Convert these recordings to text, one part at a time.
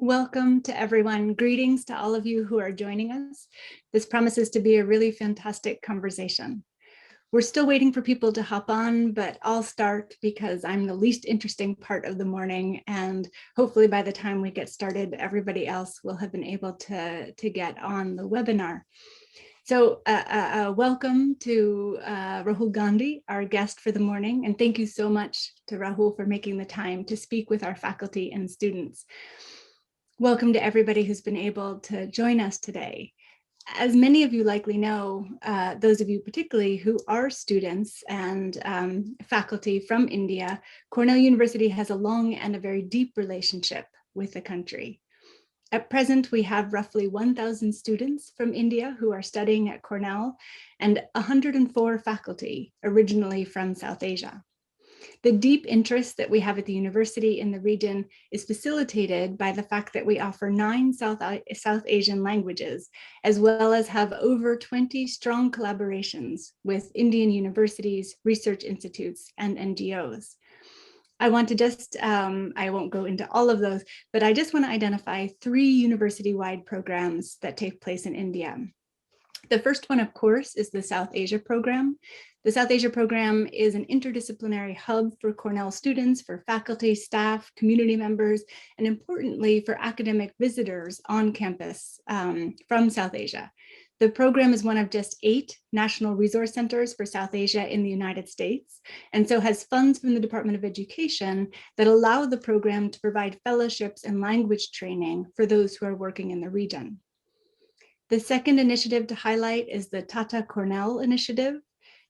Welcome to everyone. Greetings to all of you who are joining us. This promises to be a really fantastic conversation. We're still waiting for people to hop on, but I'll start because I'm the least interesting part of the morning. And hopefully by the time we get started, everybody else will have been able to get on the webinar. So welcome to Rahul Gandhi, our guest for the morning. And thank you so much to Rahul for making the time to speak with our faculty and students. Welcome to everybody who's been able to join us today. As many of you likely know, those of you particularly who are students and faculty from India, Cornell University has a long and a very deep relationship with the country. At present, we have roughly 1,000 students from India who are studying at Cornell and 104 faculty originally from South Asia. The deep interest that we have at the university in the region is facilitated by the fact that we offer 9 South Asian languages, as well as have over 20 strong collaborations with Indian universities, research institutes, and NGOs. I want to just, I won't go into all of those, but I just want to identify 3 university-wide programs that take place in India. The first one, of course, is the South Asia program. The South Asia program is an interdisciplinary hub for Cornell students, for faculty, staff, community members, and importantly, for academic visitors on campus from South Asia. The program is one of just 8 national resource centers for South Asia in the United States, and so has funds from the Department of Education that allow the program to provide fellowships and language training for those who are working in the region. The second initiative to highlight is the Tata Cornell initiative.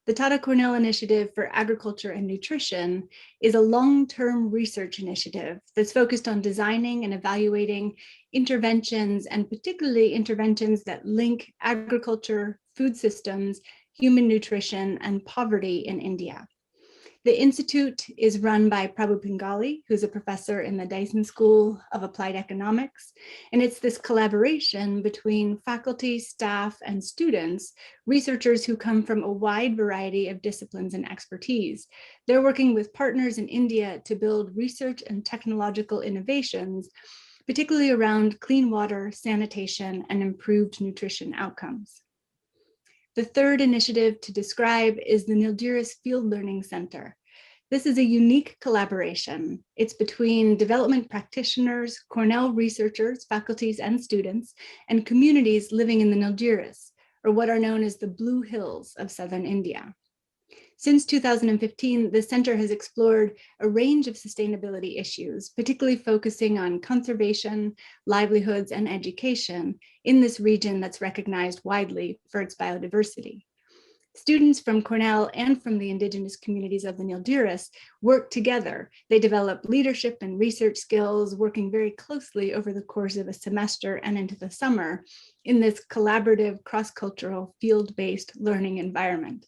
The Tata Cornell Initiative for Agriculture and Nutrition is a long-term research initiative that's focused on designing and evaluating interventions, and particularly interventions that link agriculture, food systems, human nutrition, and poverty in India. The institute is run by Prabhu Pingali, who's a professor in the Dyson School of Applied Economics. And it's this collaboration between faculty, staff, and students, researchers who come from a wide variety of disciplines and expertise. They're working with partners in India to build research and technological innovations, particularly around clean water, sanitation, and improved nutrition outcomes. The third initiative to describe is the Nilduris Field Learning Center. This is a unique collaboration. It's between development practitioners, Cornell researchers, faculties, and students, and communities living in the Nilduris, or what are known as the Blue Hills of southern India. Since 2015, the center has explored a range of sustainability issues, particularly focusing on conservation, livelihoods, and education in this region that's recognized widely for its biodiversity. Students from Cornell and from the indigenous communities of the Nilduris work together. They develop leadership and research skills, working very closely over the course of a semester and into the summer in this collaborative, cross-cultural, field-based learning environment.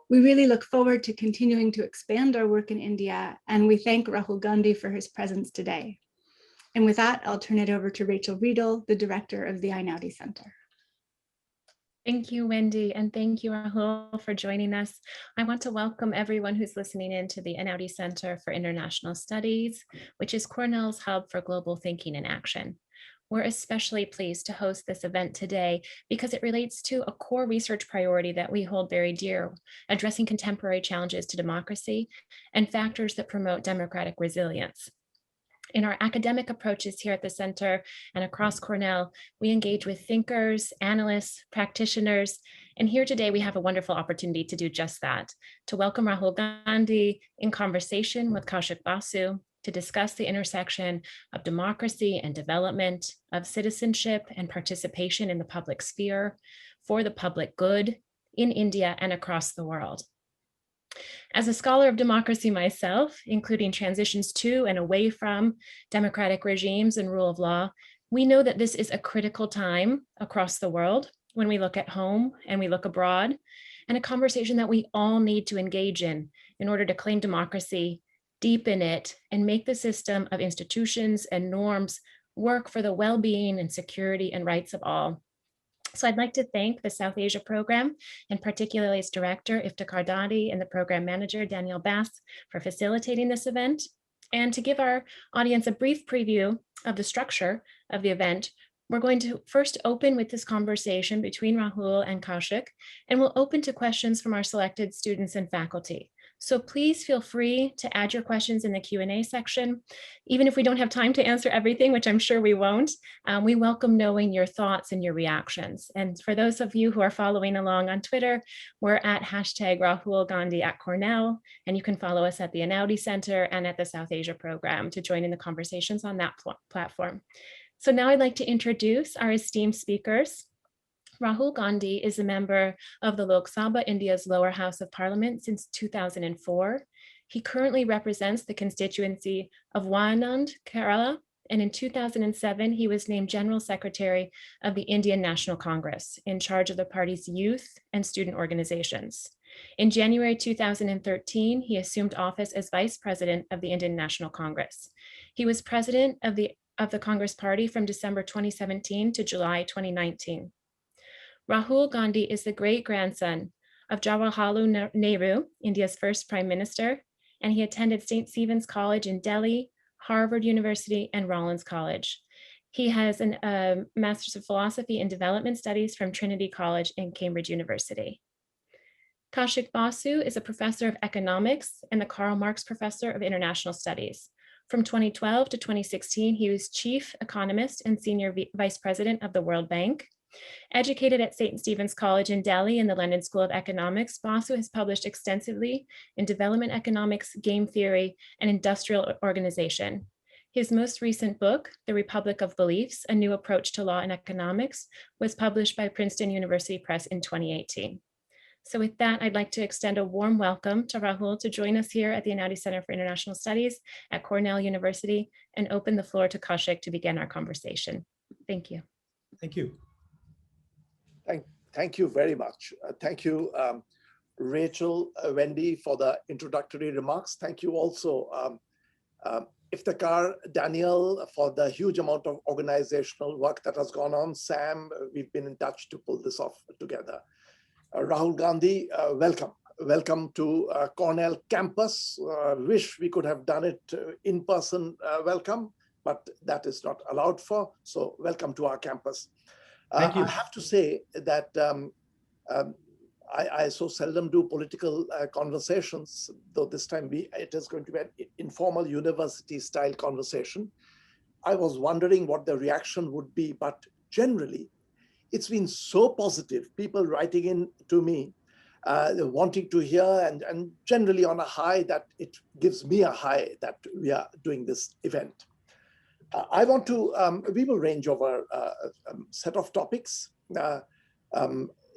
We really look forward to continuing to expand our work in India, and we thank Rahul Gandhi for his presence today. And with that, I'll turn it over to Rachel Riedel, the director of the Einaudi Center. Thank you, Wendy, and thank you, Rahul, for joining us. I want to welcome everyone who's listening in to the Einaudi Center for International Studies, which is Cornell's hub for global thinking and action. We're especially pleased to host this event today because it relates to a core research priority that we hold very dear, addressing contemporary challenges to democracy and factors that promote democratic resilience. In our academic approaches here at the center and across Cornell, we engage with thinkers, analysts, practitioners, and here today we have a wonderful opportunity to do just that, to welcome Rahul Gandhi in conversation with Kaushik Basu, to discuss the intersection of democracy and development, of citizenship and participation in the public sphere, for the public good in India and across the world. As a scholar of democracy myself, including transitions to and away from democratic regimes and rule of law, we know that this is a critical time across the world when we look at home and we look abroad, and a conversation that we all need to engage in order to claim democracy, deepen it, and make the system of institutions and norms work for the well-being and security and rights of all. So I'd like to thank the South Asia program, and particularly its director, Iftikhar Dadi, and the program manager, Danielle Bass, for facilitating this event. And to give our audience a brief preview of the structure of the event, we're going to first open with this conversation between Rahul and Kaushik, and we'll open to questions from our selected students and faculty. So please feel free to add your questions in the Q&A section. Even if we don't have time to answer everything, which I'm sure we won't, we welcome knowing your thoughts and your reactions. And for those of you who are following along on Twitter, we're at #Rahul Gandhi at Cornell, and you can follow us at the Einaudi Center and at the South Asia program to join in the conversations on that platform. So now I'd like to introduce our esteemed speakers. Rahul Gandhi is a member of the Lok Sabha, India's lower house of parliament, since 2004. He currently represents the constituency of Wayanad, Kerala, and in 2007, he was named General Secretary of the Indian National Congress, in charge of the party's youth and student organizations. In January 2013, he assumed office as Vice President of the Indian National Congress. He was President of the Congress Party from December 2017 to July 2019. Rahul Gandhi is the great-grandson of Jawaharlal Nehru, India's first Prime Minister, and he attended St. Stephen's College in Delhi, Harvard University, and Rollins College. He has a Master's of Philosophy and Development Studies from Trinity College and Cambridge University. Kaushik Basu is a professor of economics and the Karl Marx Professor of International Studies. From 2012 to 2016, he was chief economist and senior vice president of the World Bank. Educated at St. Stephen's College in Delhi and the London School of Economics, Basu has published extensively in development economics, game theory, and industrial organization. His most recent book, The Republic of Beliefs, A New Approach to Law and Economics, was published by Princeton University Press in 2018. So with that, I'd like to extend a warm welcome to Rahul to join us here at the Einaudi Center for International Studies at Cornell University and open the floor to Kaushik to begin our conversation. Thank you. Thank you. Thank you very much. Thank you, Rachel, Wendy, for the introductory remarks. Thank you also, Iftikhar, Daniel, for the huge amount of organizational work that has gone on. Sam, we've been in touch to pull this off together. Rahul Gandhi, welcome. Welcome to Cornell campus. Wish we could have done it in person welcome, but that is not allowed for. So welcome to our campus. Thank you. I have to say that I so seldom do political conversations, though this time it is going to be an informal university style conversation. I was wondering what the reaction would be, but generally, it's been so positive, people writing in to me, wanting to hear and generally on a high that it gives me a high that we are doing this event. I want to, we will range over a set of topics.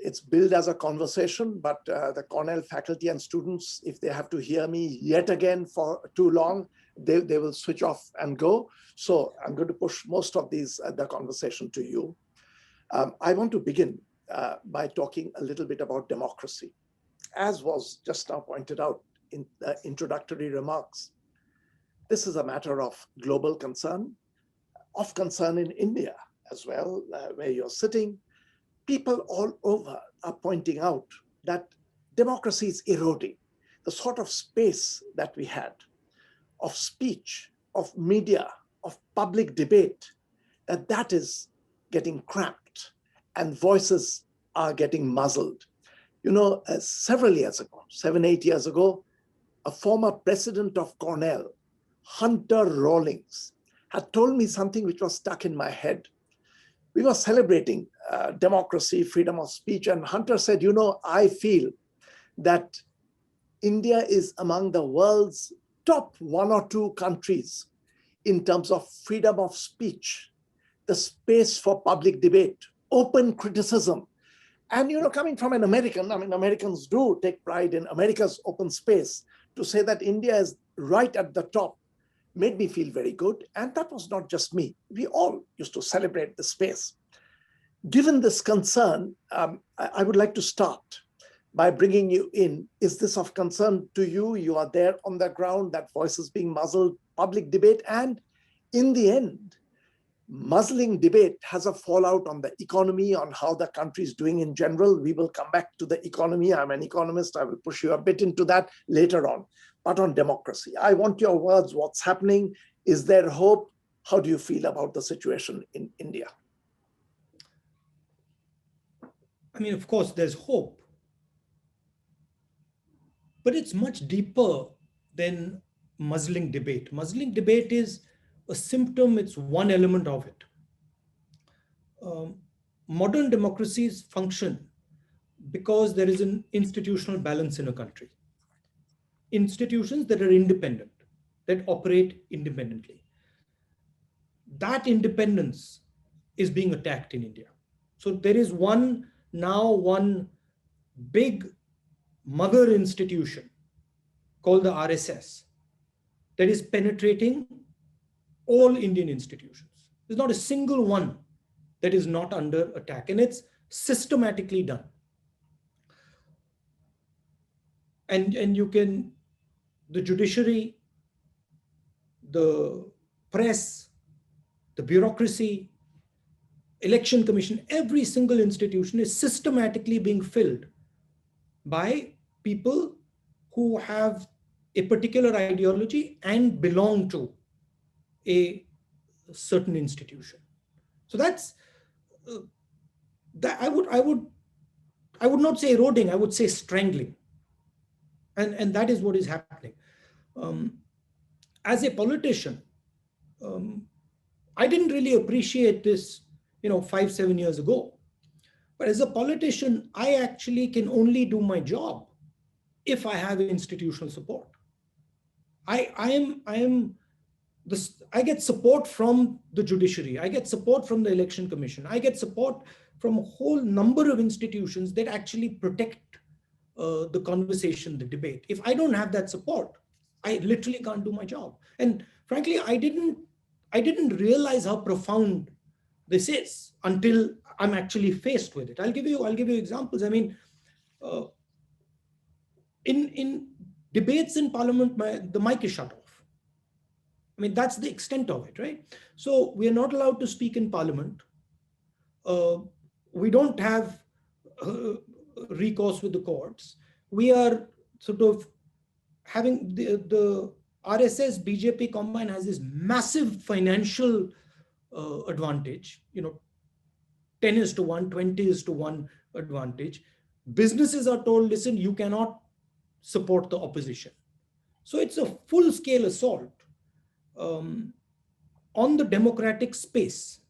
It's billed as a conversation, but the Cornell faculty and students, if they have to hear me yet again for too long, they will switch off and go. So I'm going to push most of these, the conversation to you. I want to begin by talking a little bit about democracy. As was just now pointed out in the introductory remarks, this is a matter of global concern, of concern in India as well, where you're sitting. People all over are pointing out that democracy is eroding. The sort of space that we had of speech, of media, of public debate, that is getting cramped and voices are getting muzzled. You know, several years ago, 7-8 years ago, a former president of Cornell, Hunter Rollins, had told me something which was stuck in my head. We were celebrating democracy, freedom of speech, and Hunter said, you know, I feel that India is among the world's top 1 or 2 countries in terms of freedom of speech, the space for public debate, open criticism. And, you know, coming from an American, I mean, Americans do take pride in America's open space. To say that India is right at the top made me feel very good. And that was not just me. We all used to celebrate the space. Given this concern, I would like to start by bringing you in. Is this of concern to you? You are there on the ground, that voice is being muzzled, public debate. And in the end, muzzling debate has a fallout on the economy, on how the country is doing in general. We will come back to the economy. I'm an economist. I will push you a bit into that later on. But on democracy, I want your words. What's happening? Is there hope? how do you feel about the situation in India? I mean, of course, there's hope, but it's much deeper than muzzling debate. Muzzling debate is a symptom, it's one element of it. Modern democracies function because there is an institutional balance in a country. Institutions that are independent, that operate independently. That independence is being attacked in India. So there is one big mother institution called the RSS that is penetrating all Indian institutions. There's not a single one that is not under attack, and it's systematically done. And you can, the judiciary, the press, the bureaucracy, election commission, every single institution is systematically being filled by people who have a particular ideology and belong to a certain institution. So that's that I would not say eroding, I would say strangling. And that is what is happening. As a politician, I didn't really appreciate this, 5-7 years ago. But as a politician, I actually can only do my job if I have institutional support. I get support from the judiciary. I get support from the election commission. I get support from a whole number of institutions that actually protect the conversation, the debate. If I don't have that support, I literally can't do my job. And frankly, I didn't realize how profound this is until I'm actually faced with it. I'll give you examples. I mean, in debates in parliament, the mic is shut off. I mean, that's the extent of it, right? So we are not allowed to speak in parliament. We don't have recourse with the courts. We are sort of having the RSS BJP combine has this massive financial advantage, 10:1, 20:1 advantage. Businesses are told, listen, you cannot support the opposition. So it's a full-scale assault on the democratic space.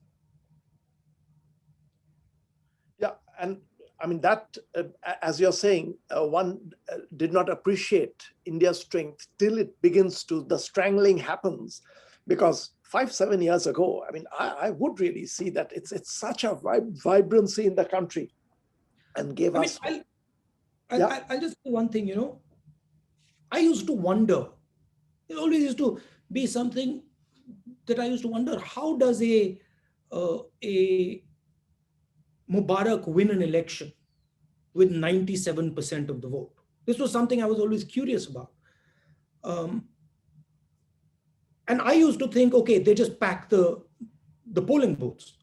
Yeah, and I mean that, as you're saying, one did not appreciate India's strength till the strangling happens, because 5-7 years ago, I mean, I would really see that it's such a vibrancy in the country, and gave us. I'll just say one thing, I used to wonder, it always used to be something that I used to wonder, how does a Mubarak win an election with 97% of the vote? This was something I was always curious about. And I used to think, okay, they just pack the polling booths.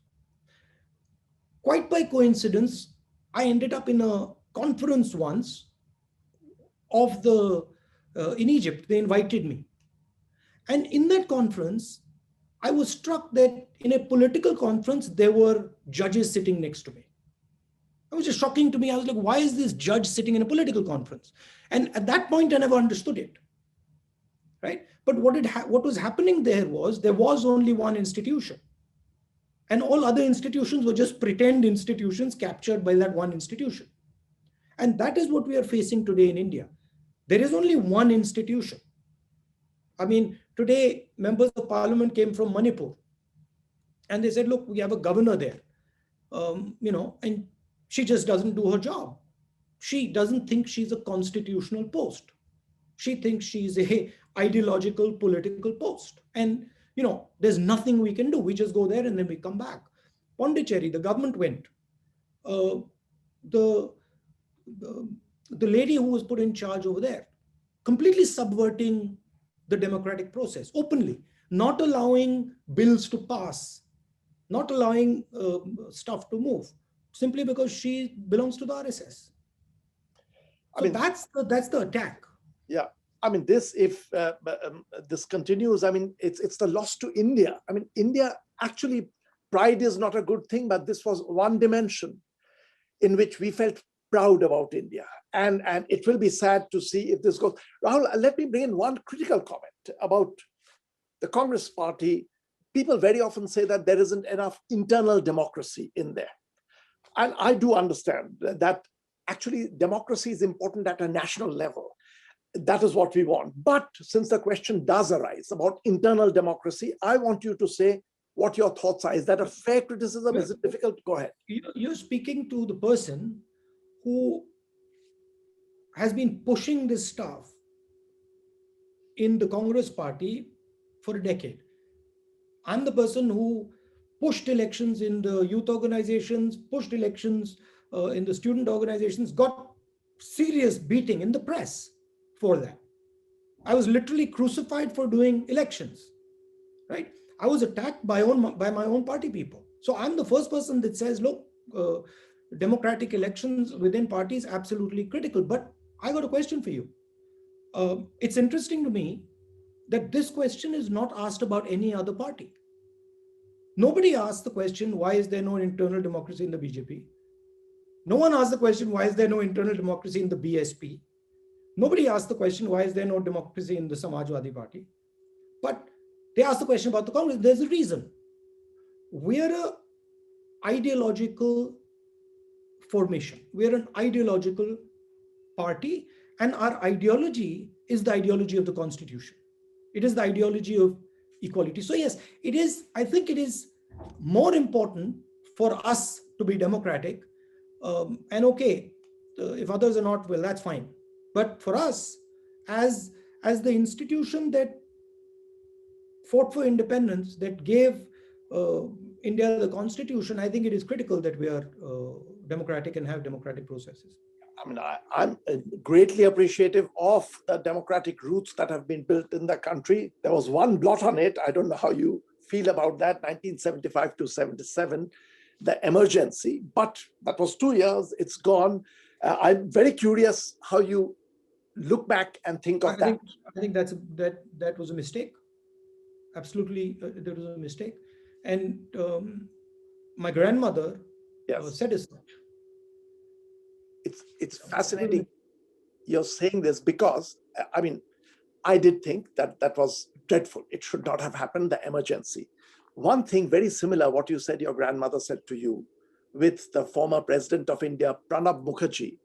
Quite by coincidence, I ended up in a conference once in Egypt. They invited me. And in that conference, I was struck that in a political conference, there were judges sitting next to me. It was just shocking to me. I was like, why is this judge sitting in a political conference? And at that point, I never understood it. Right? But what was happening there was only one institution. And all other institutions were just pretend institutions captured by that one institution. And that is what we are facing today in India. There is only one institution. I mean, today, members of parliament came from Manipur. And they said, look, we have a governor there, and she just doesn't do her job. She doesn't think she's a constitutional post. She thinks she's a ideological political post. And, there's nothing we can do. We just go there and then we come back. Pondicherry, the government went. The lady who was put in charge over there, completely subverting the democratic process openly, not allowing bills to pass, not allowing stuff to move, simply because she belongs to the RSS. So that's the attack. Yeah. I mean, if this continues, I mean, it's the loss to India. I mean, India actually, pride is not a good thing, but this was one dimension in which we felt proud about India. And it will be sad to see if this goes. Rahul, let me bring in one critical comment about the Congress party. People very often say that there isn't enough internal democracy in there. And I do understand that actually democracy is important at a national level. That is what we want. But since the question does arise about internal democracy, I want you to say what your thoughts are. Is that a fair criticism? Is it difficult? Go ahead. You're speaking to the person who has been pushing this stuff in the Congress party for a decade. I'm the person who pushed elections in the youth organizations, pushed elections in the student organizations, got serious beating in the press for that. I was literally crucified for doing elections, right? I was attacked by my own party people. So I'm the first person that says, look, democratic elections within parties, absolutely critical. But I got a question for you. It's interesting to me that this question is not asked about any other party. Nobody asked the question, why is there no internal democracy in the BJP? No one asked the question, why is there no internal democracy in the BSP? Nobody asked the question, why is there no democracy in the Samajwadi Party? But they asked the question about the Congress. There's a reason. We're an ideological formation. We're an ideological party, and our ideology is the ideology of the Constitution. It is the ideology of equality. So yes, it is. I think it is more important for us to be democratic. And okay, if others are not, well, that's fine. But for us, as the institution that fought for independence, that gave India the Constitution, I think it is critical that we are democratic and have democratic processes. I mean, I'm greatly appreciative of the democratic roots that have been built in the country. There was one blot on it. I don't know how you feel about that, 1975 to 77, the emergency, but that was 2 years, it's gone. I'm very curious how you look back and think of that. I think that was a mistake. Absolutely, there was a mistake. And my grandmother said as such. It's fascinating you're saying this, because I mean, I did think that was dreadful. It should not have happened, the emergency. One thing very similar, what you said your grandmother said to you, with the former president of India, Pranab Mukherjee.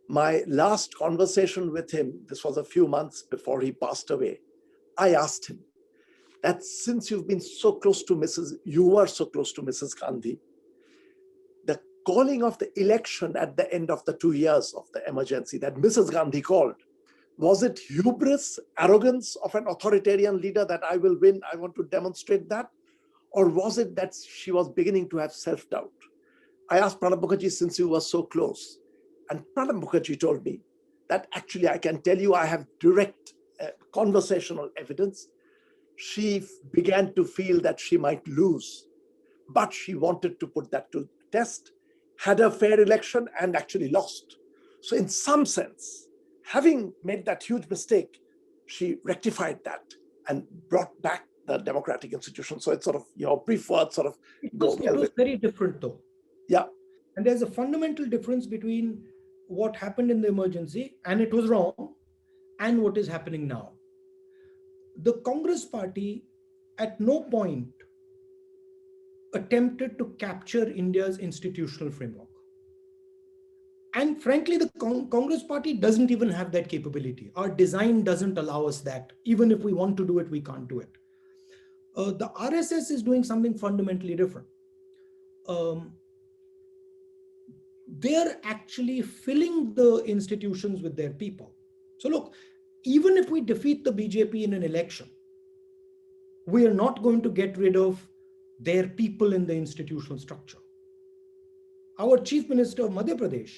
My last conversation with him, this was a few months before he passed away, I asked him that since you were so close to Mrs. Gandhi, the calling of the election at the end of the 2 years of the emergency that Mrs. Gandhi called, was it hubris, arrogance of an authoritarian leader that I will win, I want to demonstrate that? Or was it that she was beginning to have self-doubt? I asked Pranab Mukherjee, since you were so close, and Pranab Mukherjee told me that actually I can tell you I have direct conversational evidence. She began to feel that she might lose, but she wanted to put that to test, had a fair election, and actually lost. So in some sense, having made that huge mistake, she rectified that and brought back the democratic institution. So it's sort of your brief word sort of. It was very different though. Yeah. And there's a fundamental difference between what happened in the emergency, and it was wrong, and what is happening now. The Congress party at no point attempted to capture India's institutional framework. And frankly, the Congress party doesn't even have that capability. Our design doesn't allow us that. Even if we want to do it, we can't do it. The RSS is doing something fundamentally different. They're actually filling the institutions with their people. So look, even if we defeat the BJP in an election, we are not going to get rid of their people in the institutional structure. Our chief minister of Madhya Pradesh,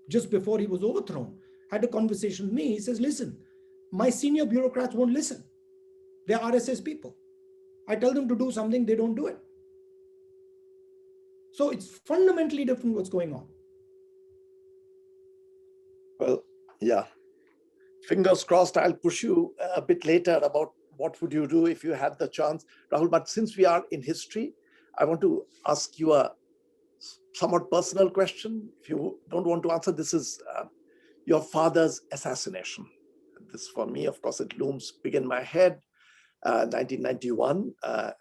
just before he was overthrown, had a conversation with me. He says, listen, my senior bureaucrats won't listen. They're RSS people. I tell them to do something, they don't do it. So it's fundamentally different what's going on. Well, yeah. Fingers crossed, I'll push you a bit later about what would you do if you had the chance, Rahul. But since we are in history, I want to ask you a somewhat personal question. If you don't want to answer, this is your father's assassination. This, for me, of course, it looms big in my head. 1991,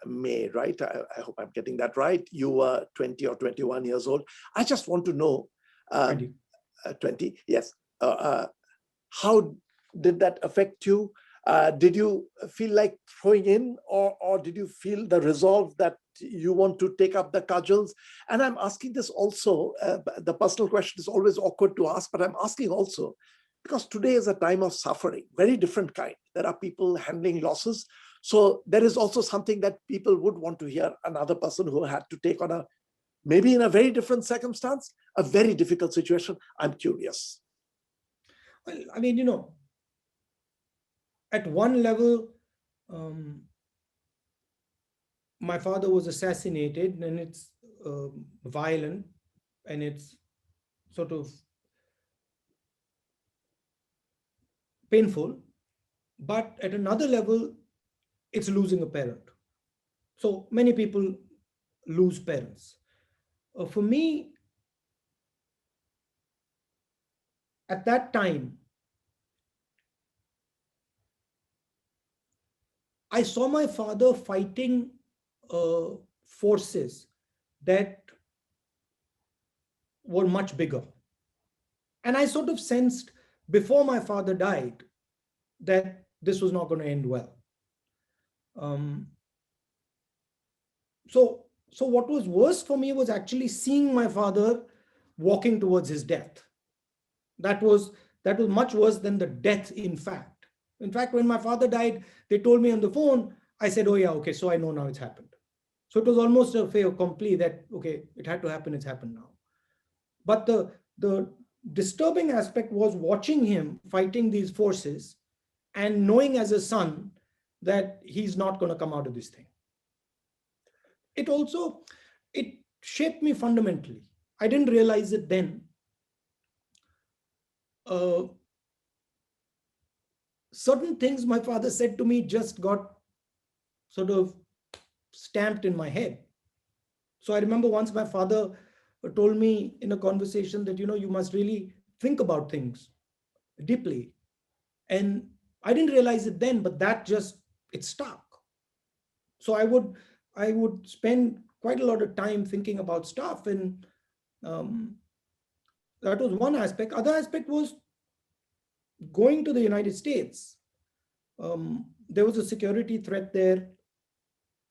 May, right? I hope I'm getting that right. You were 20 or 21 years old. I just want to know, 20, yes. How did that affect you? Did you feel like throwing in, or did you feel the resolve that you want to take up the cudgels? And I'm asking this also, the personal question is always awkward to ask, but I'm asking also, because today is a time of suffering, very different kind. There are people handling losses. So there is also something that people would want to hear, another person who had to take on a, maybe in a very different circumstance, a very difficult situation. I'm curious. Well, I mean, at one level, my father was assassinated, and it's violent, and it's sort of painful. But at another level, it's losing a parent. So many people lose parents. For me, at that time, I saw my father fighting forces that were much bigger. And I sort of sensed before my father died that this was not going to end well. So what was worse for me was actually seeing my father walking towards his death. That was much worse than the death, in fact. In fact, when my father died, they told me on the phone, I said, oh yeah, okay, so I know now it's happened. So it was almost a fait accompli that, okay, it had to happen, it's happened now. But the disturbing aspect was watching him fighting these forces and knowing as a son that he's not going to come out of this thing. It shaped me fundamentally. I didn't realize it then. Certain things my father said to me just got sort of stamped in my head. So I remember once my father told me in a conversation that, you must really think about things deeply. And I didn't realize it then, but it stuck. So I would spend quite a lot of time thinking about stuff. And that was one aspect. Other aspect was going to the United States. There was a security threat there.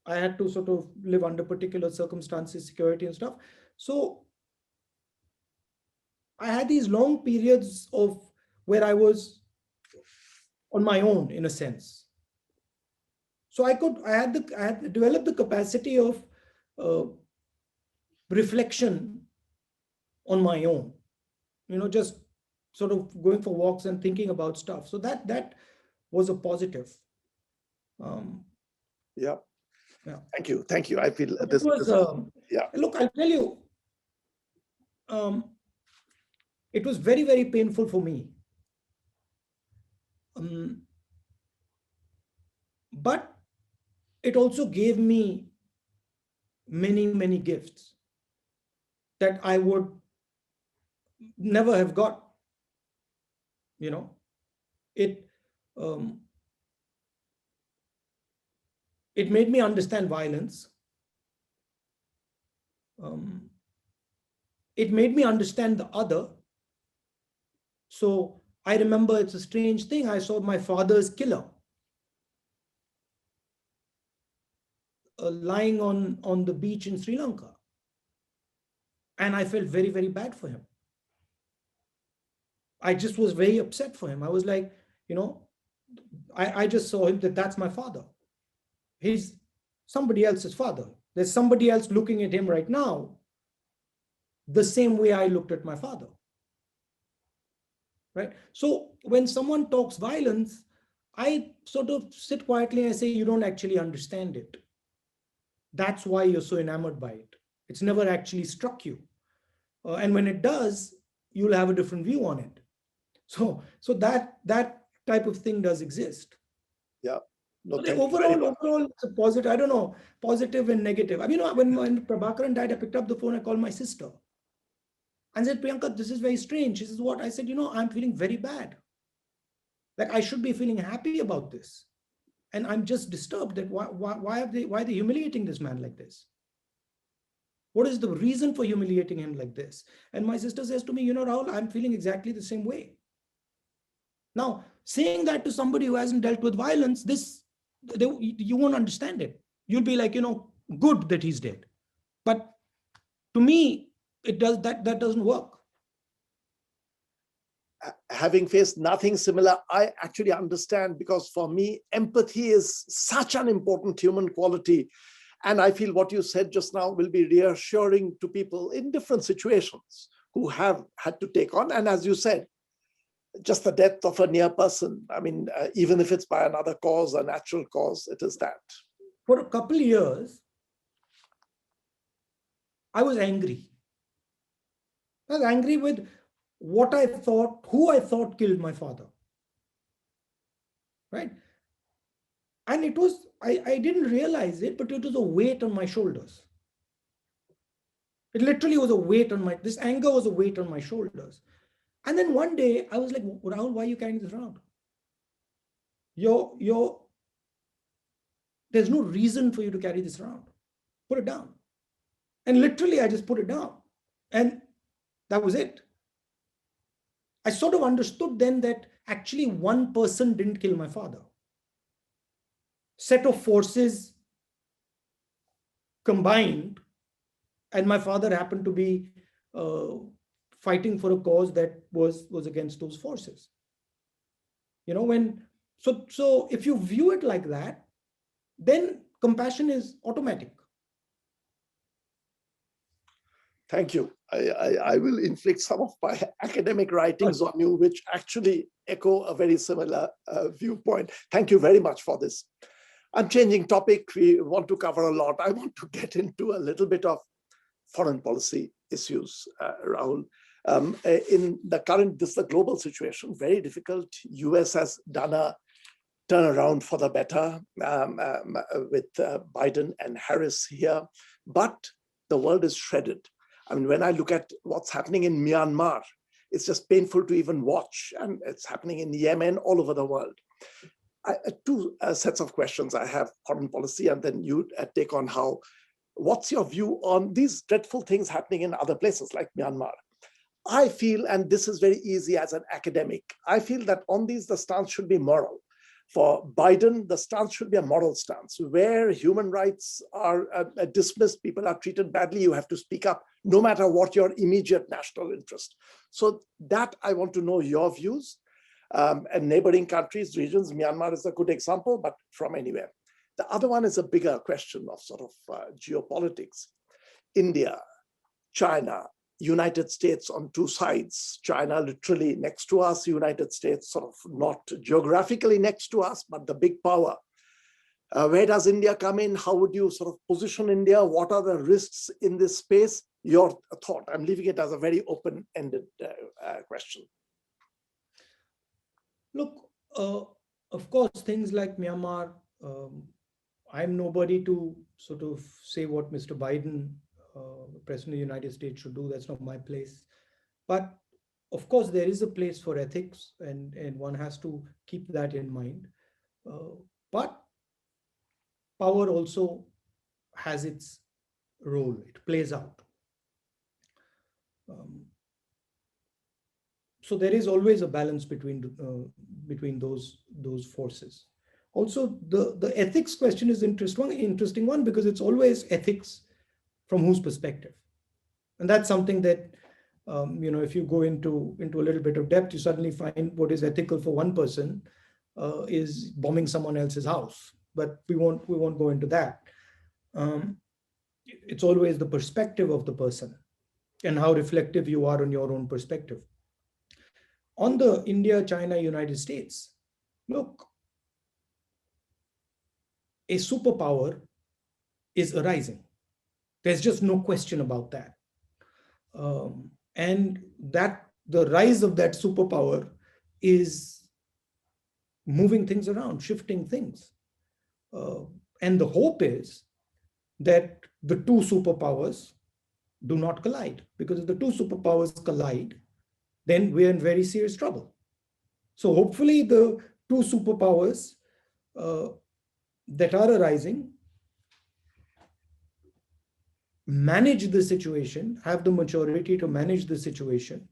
I had to sort of live under particular circumstances, security and stuff. So I had these long periods of where I was on my own, in a sense. So I had developed the capacity of reflection on my own, just sort of going for walks and thinking about stuff. So that was a positive. Yeah. Yeah. Thank you. I feel this was, yeah. Look, I'll tell you, it was very, very painful for me. But it also gave me many, many gifts that I would never have got. It made me understand violence. It made me understand the other. So I remember, it's a strange thing, I saw my father's killer lying on the beach in Sri Lanka. And I felt very, very bad for him. I just was very upset for him. I was like, I just saw him, that's my father. He's somebody else's father. There's somebody else looking at him right now the same way I looked at my father. Right? So when someone talks violence, I sort of sit quietly and I say, you don't actually understand it. That's why you're so enamored by it. It's never actually struck you. And when it does, you'll have a different view on it. So that type of thing does exist. Yeah. No, So thank you very much. overall, it's a positive, I don't know, positive and negative. I mean, when Prabhakaran died, I picked up the phone, I called my sister and said, Priyanka, this is very strange. She says, what? I said, I'm feeling very bad. Like I should be feeling happy about this. And I'm just disturbed that why are they humiliating this man like this? What is the reason for humiliating him like this? And my sister says to me, Rahul, I'm feeling exactly the same way. Now, saying that to somebody who hasn't dealt with violence, you won't understand it. You'll be like, good that he's dead. But to me, that doesn't work. Having faced nothing similar, I actually understand, because for me, empathy is such an important human quality. And I feel what you said just now will be reassuring to people in different situations who have had to take on. And as you said, just the death of a near person, I mean, even if it's by another cause, a natural cause, it is that. For a couple of years, I was angry. I was angry with who I thought killed my father. Right? And it was, I didn't realize it, but it was a weight on my shoulders. It literally was a weight on this anger was a weight on my shoulders. And then one day I was like, Rahul, why are you carrying this around? There's no reason for you to carry this around. Put it down. And literally I just put it down. And that was it. I sort of understood then that actually one person didn't kill my father. Set of forces combined, and my father happened to be fighting for a cause that was against those forces. So if you view it like that, then compassion is automatic. Thank you. I will inflict some of my academic writings on you, which actually echo a very similar viewpoint. Thank you very much for this. I'm changing topic. We want to cover a lot. I want to get into a little bit of foreign policy issues, Rahul. In the current, this is the global situation, very difficult. US has done a turnaround for the better with Biden and Harris here, but the world is shredded. I mean, when I look at what's happening in Myanmar, it's just painful to even watch, and it's happening in Yemen, all over the world. Two sets of questions I have: foreign policy, and then you take on what's your view on these dreadful things happening in other places like Myanmar? I feel, and this is very easy as an academic, I feel that on these, the stance should be moral. For Biden, the stance should be a moral stance. Where human rights are dismissed, people are treated badly, you have to speak up, no matter what your immediate national interest. So that I want to know your views. And neighboring countries, regions, Myanmar is a good example, but from anywhere. The other one is a bigger question of sort of geopolitics. India, China, United States on two sides. China literally next to us, United States sort of not geographically next to us, but the big power. Where does India come in? How would you sort of position India? What are the risks in this space? Your thought. I'm leaving it as a very open-ended question. Look, of course, things like Myanmar, I'm nobody to sort of say what Mr. Biden, President of the United States, should do. That's not my place. But of course, there is a place for ethics, and one has to keep that in mind. But power also has its role. It plays out. So there is always a balance between those forces. Also, the ethics question is interesting one, because it's always ethics from whose perspective, and that's something that if you go into a little bit of depth, you suddenly find what is ethical for one person is bombing someone else's house. But we won't go into that. It's always the perspective of the person and how reflective you are on your own perspective. On the India, China, United States, look, a superpower is arising. There's just no question about that. And that the rise of that superpower is moving things around, shifting things. And the hope is that the two superpowers do not collide, because if the two superpowers collide, then we're in very serious trouble. So hopefully the two superpowers that are arising manage the situation, have the maturity to manage the situation,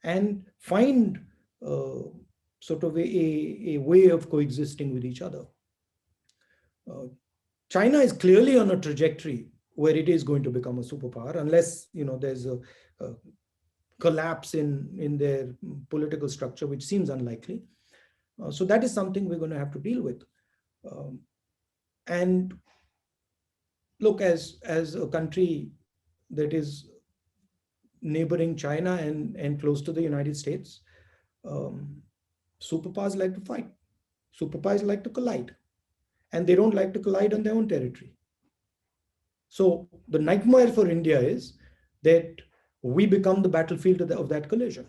and find sort of a way of coexisting with each other. China is clearly on a trajectory where it is going to become a superpower, unless there's a collapse in their political structure, which seems unlikely. So that is something we're going to have to deal with. And look, as a country that is neighboring China and close to the United States, superpowers like to fight. Superpowers like to collide. And they don't like to collide on their own territory. So the nightmare for India is that we become the battlefield of that collision.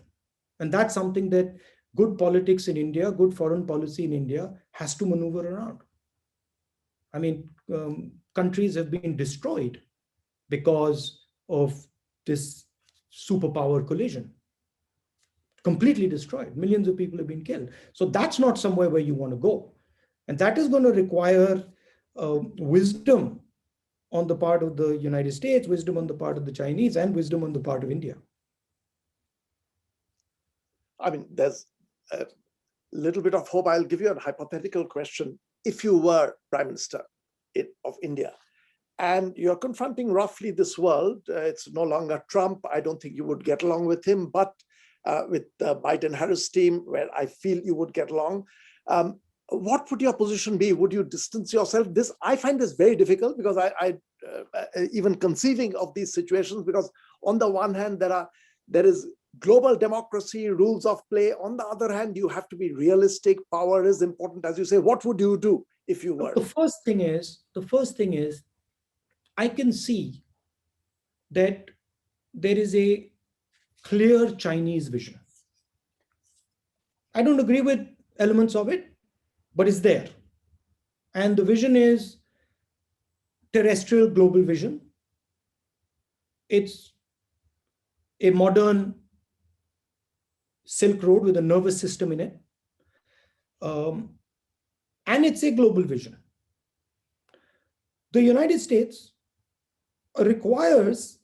And that's something that good politics in India, good foreign policy in India has to maneuver around. I mean, countries have been destroyed because of this superpower collision. Completely destroyed. Millions of people have been killed. So that's not somewhere where you want to go. And that is going to require wisdom on the part of the United States, wisdom on the part of the Chinese, and wisdom on the part of India. I mean, there's a little bit of hope. I'll give you a hypothetical question. If you were Prime Minister of India and you're confronting roughly this world, it's no longer Trump. I don't think you would get along with him, but with the Biden-Harris team, where I feel you would get along. What would your position be? Would you distance yourself? I find this very difficult, because I even conceiving of these situations, because on the one hand, there is global democracy, rules of play. On the other hand, you have to be realistic. Power is important, as you say. What would you do if you were? The first thing is, I can see that there is a clear Chinese vision. I don't agree with elements of it, but it's there. And the vision is terrestrial global vision. It's a modern Silk Road with a nervous system in it. And it's a global vision. The United States requires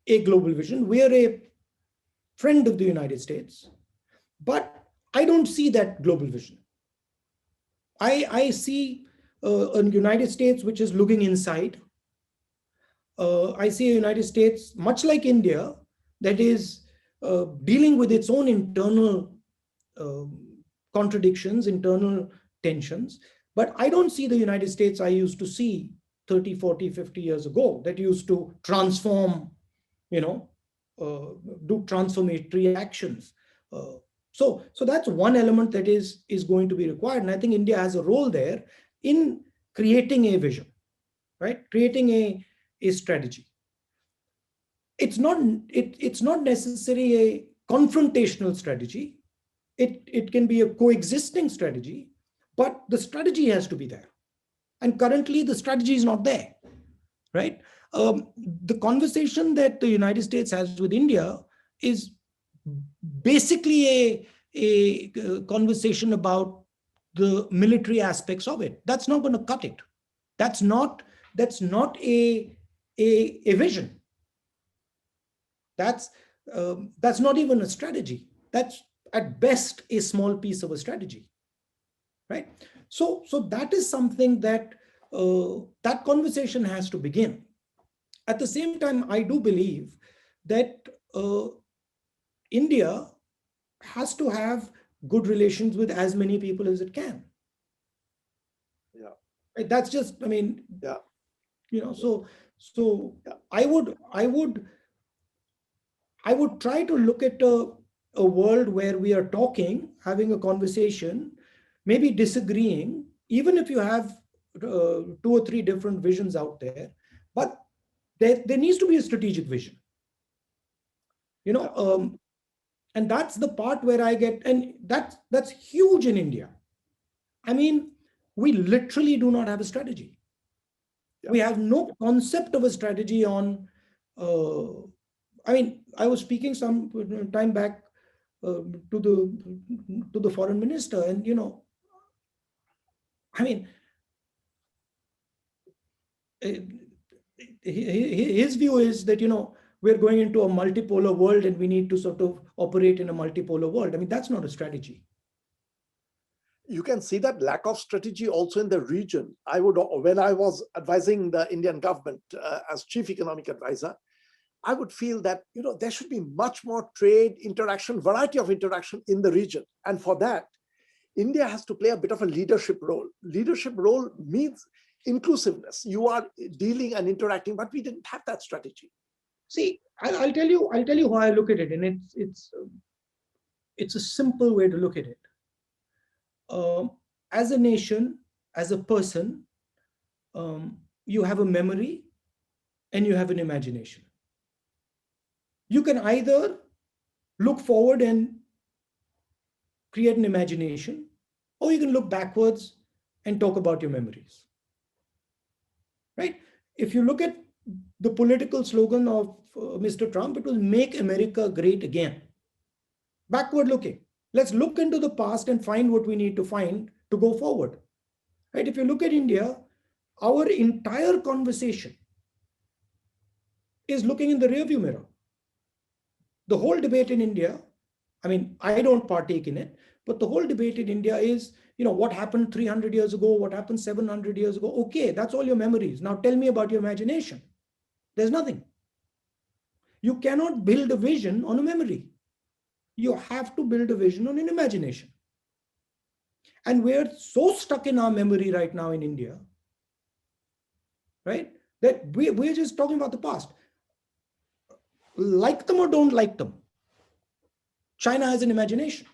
a global vision. We are a friend of the United States, but I don't see that global vision. I see a United States which is looking inside. I see a United States, much like India, that is dealing with its own internal contradictions, internal tensions. But I don't see the United States I used to see 30, 40, 50 years ago, that used to transform, do transformatory actions. So that's one element that is going to be required. And I think India has a role there in creating a vision, right? Creating a strategy. It's not necessarily a confrontational strategy. It can be a coexisting strategy, but the strategy has to be there. And currently the strategy is not there, right? The conversation that the United States has with India is basically a conversation about the military aspects of it. That's not going to cut it. That's not a vision. That's not even a strategy. That's at best a small piece of a strategy, right? So that is something that that conversation has to begin. At the same time, I do believe that India has to have good relations with as many people as it can. Yeah. Right? That's just, yeah. So yeah. I would try to look at a world where we are talking, having a conversation, maybe disagreeing, even if you have 2 or 3 different visions out there, but there needs to be a strategic vision. And that's the part where I get, and that's huge in India. I mean, we literally do not have a strategy. Yeah. We have no concept of a strategy on, I mean, I was speaking some time back to the foreign minister, and, you know, I mean, his view is that, you know, we're going into a multipolar world and we need to sort of operate in a multipolar world. I mean, that's not a strategy. You can see that lack of strategy also in the region. When I was advising the Indian government as chief economic advisor, I would feel that, you know, there should be much more trade interaction, variety of interaction in the region. And for that, India has to play a bit of a leadership role. Leadership role means inclusiveness. You are dealing and interacting, but we didn't have that strategy. See, I'll tell you how I look at it, and it's a simple way to look at it. As a nation, as a person, you have a memory and you have an imagination. You can either look forward and create an imagination, or you can look backwards and talk about your memories. Right? If you look at the political slogan of Mr. Trump, it was "Make America Great Again." Backward looking. Let's look into the past and find what we need to find to go forward. Right? If you look at India, our entire conversation is looking in the rearview mirror. The whole debate in India, I mean, I don't partake in it, but the whole debate in India is, you know, what happened 300 years ago, what happened 700 years ago. Okay, that's all your memories. Now tell me about your imagination. There's nothing. You cannot build a vision on a memory. You have to build a vision on an imagination. And we're so stuck in our memory right now in India, right, that we're just talking about the past. Like them or don't like them, China has an imagination.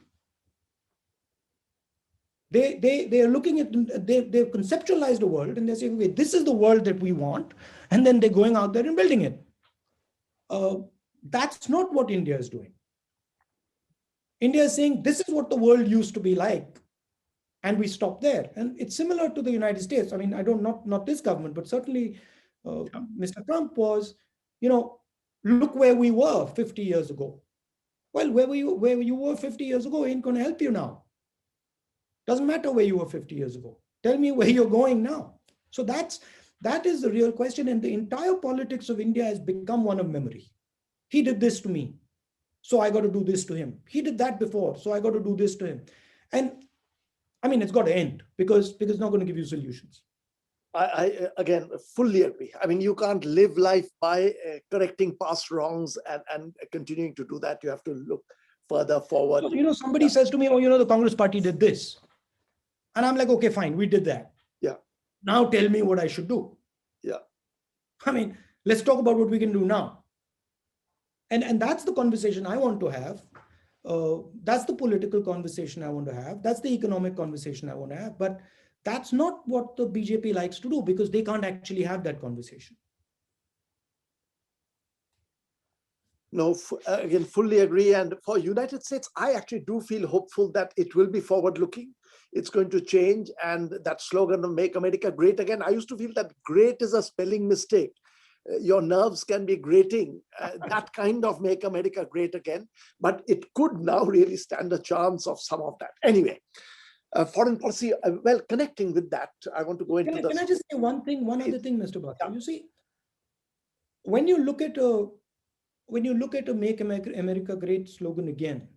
They are looking at, they've conceptualized a world and they're saying, okay, this is the world that we want. And then they're going out there and building it. That's not what India is doing. India is saying, this is what the world used to be like. And we stop there. And it's similar to the United States. I mean, I don't, not this government, but certainly Mr. Trump was, you know, look where we were 50 years ago. Well, where you were 50 years ago ain't going to help you now. Doesn't matter where you were 50 years ago. Tell me where you're going now. So that is the real question. And the entire politics of India has become one of memory. He did this to me, so I got to do this to him. He did that before, so I got to do this to him. And I mean, it's got to end because it's not going to give you solutions. I again fully agree. I mean, you can't live life by correcting past wrongs and continuing to do that. You have to look further forward. You know, somebody says to me, oh, you know, the Congress party did this. And I'm like, okay, fine, we did that. Yeah. Now tell me what I should do. Yeah. I mean, let's talk about what we can do now. And that's the conversation I want to have. That's the political conversation I want to have. That's the economic conversation I want to have. But that's not what the BJP likes to do because they can't actually have that conversation. No, again, fully agree. And for United States, I actually do feel hopeful that it will be forward-looking. It's going to change. And that slogan of "Make America Great Again," I used to feel that great is a spelling mistake. Your nerves can be grating, that kind of "Make America Great Again." But it could now really stand a chance of some of that. Anyway, foreign policy, well, connecting with that, I want to go into Can I just say one other thing, Mr. Basu? Yeah. You see, when you look at a "Make America Great" slogan again,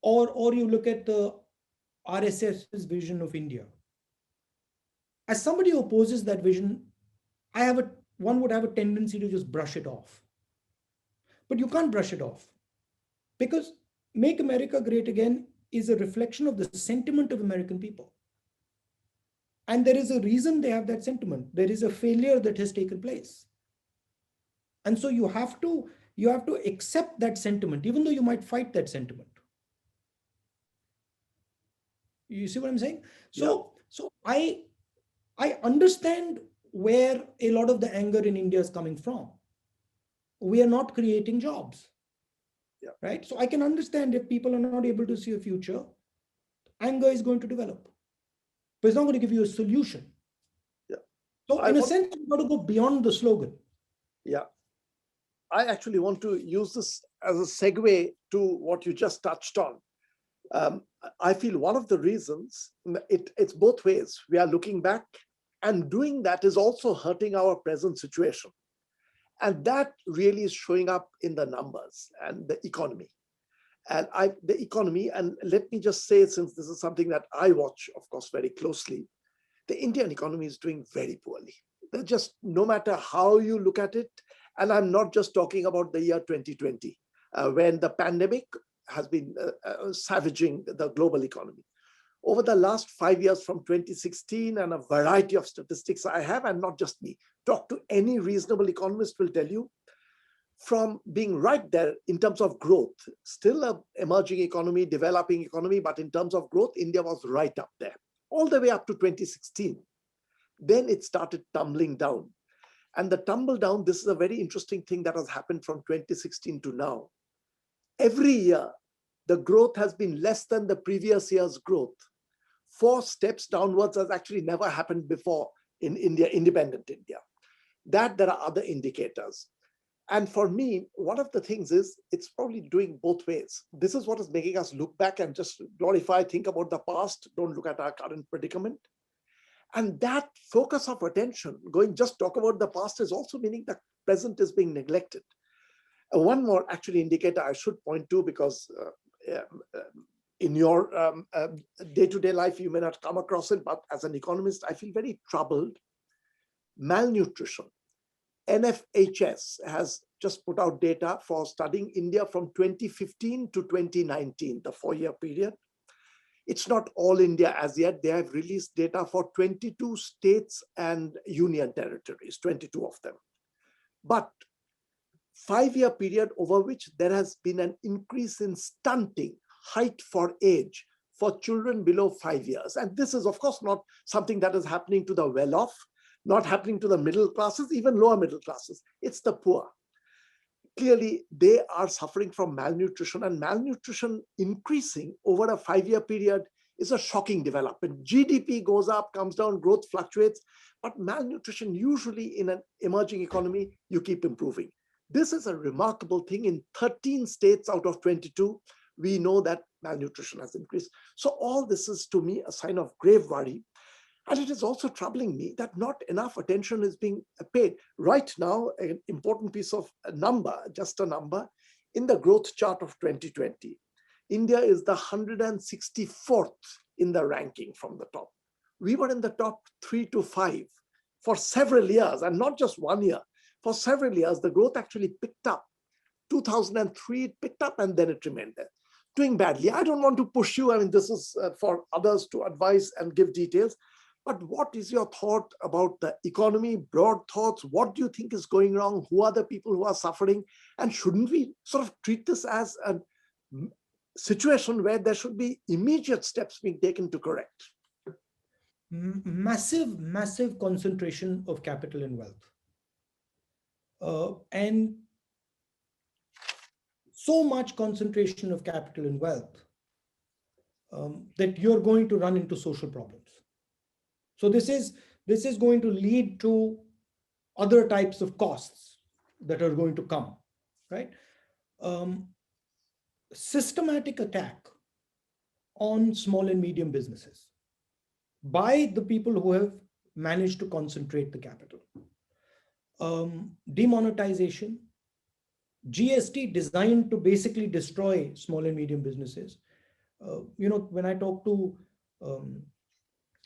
or you look at the RSS's vision of India, as somebody who opposes that vision, one would have a tendency to just brush it off. But you can't brush it off because "Make America Great Again" is a reflection of the sentiment of American people. And there is a reason they have that sentiment. There is a failure that has taken place. And so you have to accept that sentiment, even though you might fight that sentiment. You see what I'm saying? So I understand where a lot of the anger in India is coming from. We are not creating jobs. Yeah. Right? So I can understand if people are not able to see a future. anger is going to develop. But it's not going to give you a solution. Yeah. So in a sense, you've got to go beyond the slogan. Yeah. I actually want to use this as a segue to what you just touched on. I feel one of the reasons, it's both ways. We are looking back, and doing that is also hurting our present situation. And that really is showing up in the numbers and the economy. And the economy, and let me just say, since this is something that I watch, of course, very closely, the Indian economy is doing very poorly. They're just, no matter how you look at it, and I'm not just talking about the year 2020, when the pandemic has been savaging the global economy. Over the last 5 years, from 2016, and a variety of statistics I have, and not just me, talk to any reasonable economist will tell you, from being right there in terms of growth, still an emerging economy, developing economy, but in terms of growth, India was right up there, all the way up to 2016. Then it started tumbling down. And the tumble down, this is a very interesting thing that has happened from 2016 to now. Every year, the growth has been less than the previous year's growth. 4 steps downwards has actually never happened before in India, independent India. That there are other indicators. And for me, one of the things is it's probably doing both ways. This is what is making us look back and just glorify, think about the past, don't look at our current predicament. And that focus of attention, going just talk about the past, is also meaning the present is being neglected. One more actually indicator I should point to, because in your day-to-day life, you may not come across it, but as an economist, I feel very troubled. Malnutrition. NFHS has just put out data for studying India from 2015 to 2019, the 4-year period. It's not all India as yet. They have released data for 22 states and union territories, 22 of them. But 5-year period over which there has been an increase in stunting, height for age, for children below 5 years. And this is, of course, not something that is happening to the well-off, not happening to the middle classes, even lower middle classes. It's the poor. Clearly, they are suffering from malnutrition, and malnutrition increasing over a 5-year period is a shocking development. GDP goes up, comes down, growth fluctuates, but malnutrition usually in an emerging economy, you keep improving. This is a remarkable thing. In 13 states out of 22, we know that malnutrition has increased. So all this is, to me, a sign of grave worry. And it is also troubling me that not enough attention is being paid. Right now, an important piece of a number, just a number, in the growth chart of 2020, India is the 164th in the ranking from the top. We were in the top 3 to 5 for several years, and not just 1 year. For several years, the growth actually picked up. 2003, it picked up, and then it remained there. Doing badly. I don't want to push you. I mean, this is for others to advise and give details. But what is your thought about the economy, broad thoughts? What do you think is going wrong? Who are the people who are suffering? And shouldn't we sort of treat this as a situation where there should be immediate steps being taken to correct? Massive concentration of capital and wealth. And so much concentration of capital and wealth that you're going to run into social problems. So this is going to lead to other types of costs that are going to come, right? Systematic attack on small and medium businesses by the people who have managed to concentrate the capital. Demonetization, GST designed to basically destroy small and medium businesses. When I talk to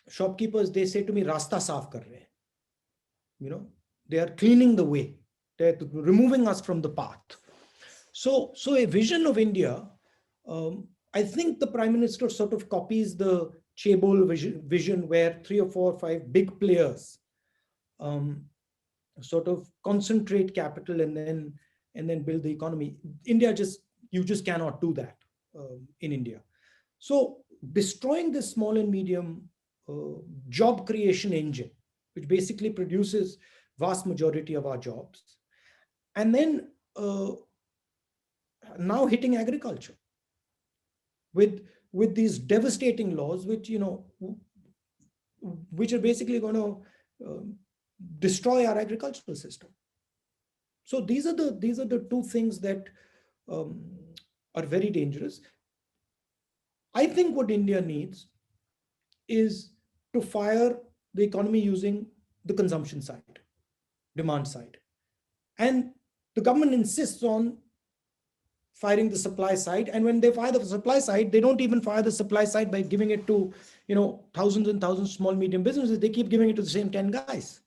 shopkeepers, they say to me, "Rasta saaf kar rahe." They are cleaning the way. They're removing us from the path. So a vision of India, I think the Prime Minister sort of copies the Chaebol vision where 3 or 4 or 5 big players sort of concentrate capital and then build the economy. You just cannot do that in India. So destroying this small and medium job creation engine, which basically produces vast majority of our jobs, and then now hitting agriculture with with these devastating laws, which, which are basically going to destroy our agricultural system. So these are the two things that are very dangerous. I think what India needs is to fire the economy using the consumption side, demand side. And the government insists on firing the supply side. And when they fire the supply side, they don't even fire the supply side by giving it to, thousands and thousands of small, medium businesses. They keep giving it to the same 10 guys.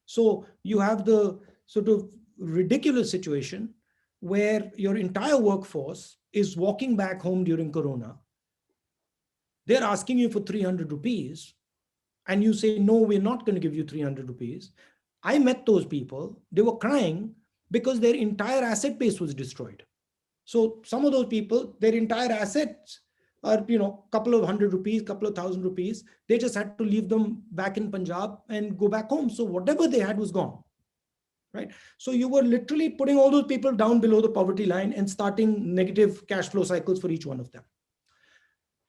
So you have the sort of ridiculous situation where your entire workforce is walking back home during Corona. They're asking you for 300 rupees and you say, no, we're not going to give you 300 rupees. I met those people. They were crying because their entire asset base was destroyed. So some of those people, their entire assets are, couple of hundred rupees, couple of thousand rupees. They just had to leave them back in Punjab and go back home. So whatever they had was gone, right? So you were literally putting all those people down below the poverty line and starting negative cash flow cycles for each one of them.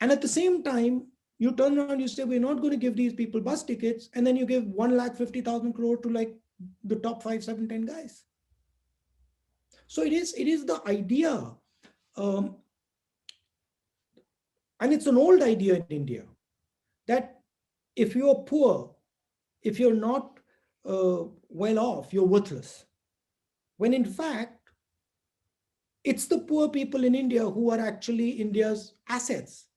And at the same time, you turn around, you say, we're not going to give these people bus tickets. And then you give 1,50,000 crore to like the top 5, 7, 10 guys. So it is the idea, and it's an old idea in India, that if you're poor, if you're not well off, you're worthless. When in fact, it's the poor people in India who are actually India's assets.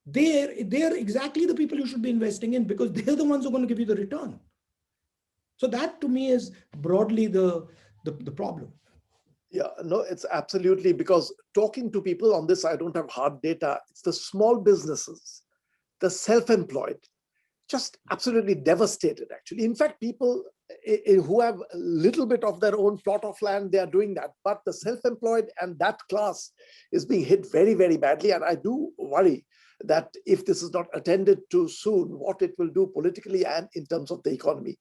They're exactly the people you should be investing in, because they're the ones who are going to give you the return. So that to me is broadly the problem. Yeah, no, it's absolutely, because talking to people on this, I don't have hard data. It's the small businesses, the self-employed, just absolutely devastated, actually. In fact, people who have a little bit of their own plot of land, they are doing that. But the self-employed and that class is being hit very, very badly. And I do worry that if this is not attended to soon, what it will do politically and in terms of the economy.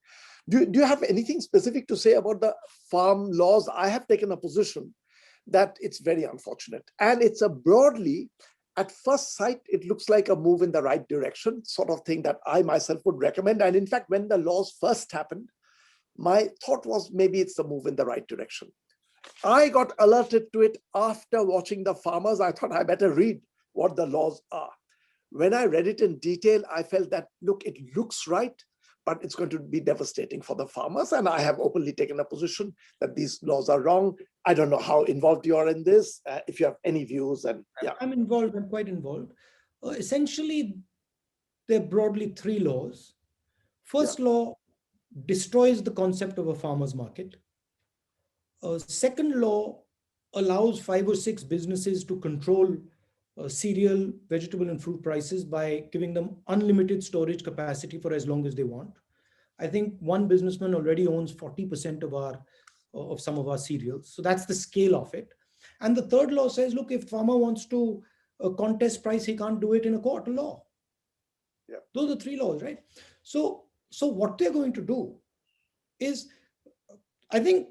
Do you have anything specific to say about the farm laws? I have taken a position that it's very unfortunate. And it's a broadly, at first sight, it looks like a move in the right direction, sort of thing that I myself would recommend. And in fact, when the laws first happened, my thought was maybe it's a move in the right direction. I got alerted to it after watching the farmers. I thought I better read what the laws are. When I read it in detail, I felt that, look, it looks right, but it's going to be devastating for the farmers. And I have openly taken a position that these laws are wrong. I don't know how involved you are in this, if you have any views. And yeah, I'm involved, I'm quite involved. Essentially, there are broadly 3 laws. First law destroys the concept of a farmer's market. Second law allows 5 or 6 businesses to control cereal, vegetable and fruit prices by giving them unlimited storage capacity for as long as they want. I think one businessman already owns 40% of some of our cereals. So that's the scale of it. And the third law says, look, if farmer wants to contest price, he can't do it in a court of law. Yeah. Those are 3 laws, right? So what they're going to do is, I think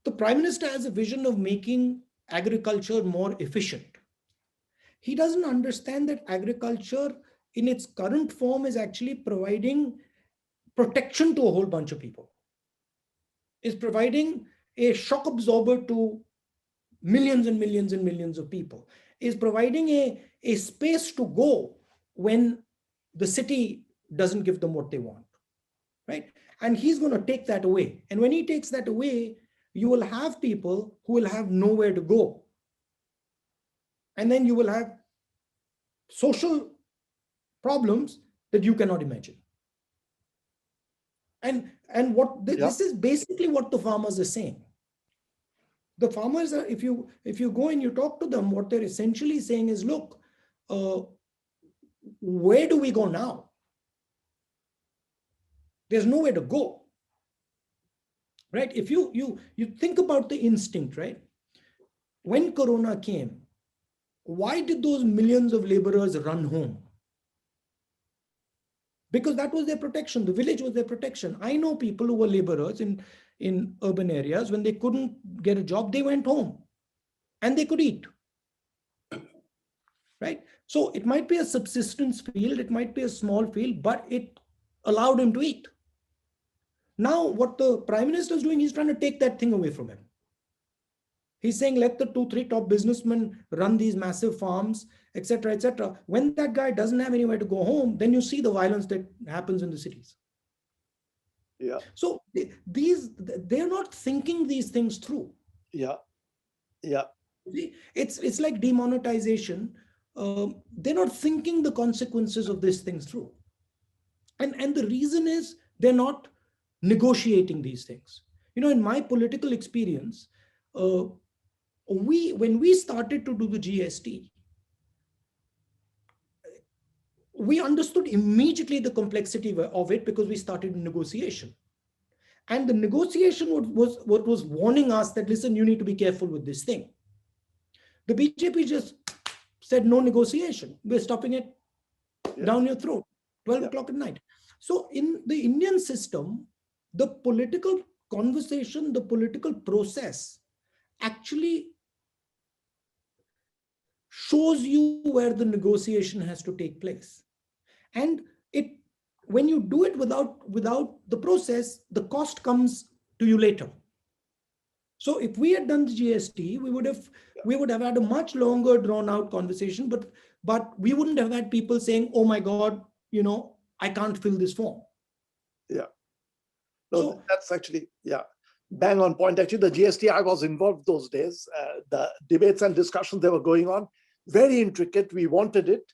the Prime Minister has a vision of making agriculture more efficient. He doesn't understand that agriculture in its current form is actually providing protection to a whole bunch of people. Is providing a shock absorber to millions and millions and millions of people. Is providing a space to go when the city doesn't give them what they want, right? And he's going to take that away. And when he takes that away, you will have people who will have nowhere to go. And then you will have social problems that you cannot imagine. And what this is basically what the farmers are saying. The farmers are, if you go and you talk to them, what they're essentially saying is, look, where do we go now? There's nowhere to go, right? If you think about the instinct, right? When Corona came, why did those millions of laborers run home? Because that was their protection. The village was their protection. I know people who were laborers in urban areas. When they couldn't get a job, they went home and they could eat. right? So it might be a subsistence field, it might be a small field, but it allowed him to eat. Now, what the Prime Minister is doing, he's trying to take that thing away from him. He's saying, let the 2-3 top businessmen run these massive farms, etc., etc. When that guy doesn't have anywhere to go home, then you see the violence that happens in the cities. Yeah. So they're not thinking these things through. Yeah. Yeah. It's like demonetization. They're not thinking the consequences of these things through. And the reason is they're not negotiating these things. In my political experience, when we started to do the GST, we understood immediately the complexity of it because we started negotiation. And the negotiation was what was warning us that, listen, you need to be careful with this thing. The BJP just said no negotiation. We're stopping it down your throat, 12 o'clock at night. So in the Indian system, the political conversation, the political process actually shows you where the negotiation has to take place. And when you do it without the process, the cost comes to you later. So if we had done the GST, we would have had a much longer drawn out conversation, but we wouldn't have had people saying, oh my God, I can't fill this form. Yeah. No, that's actually, bang on point. Actually, the GST, I was involved those days. The debates and discussions that were going on, very intricate. We wanted it.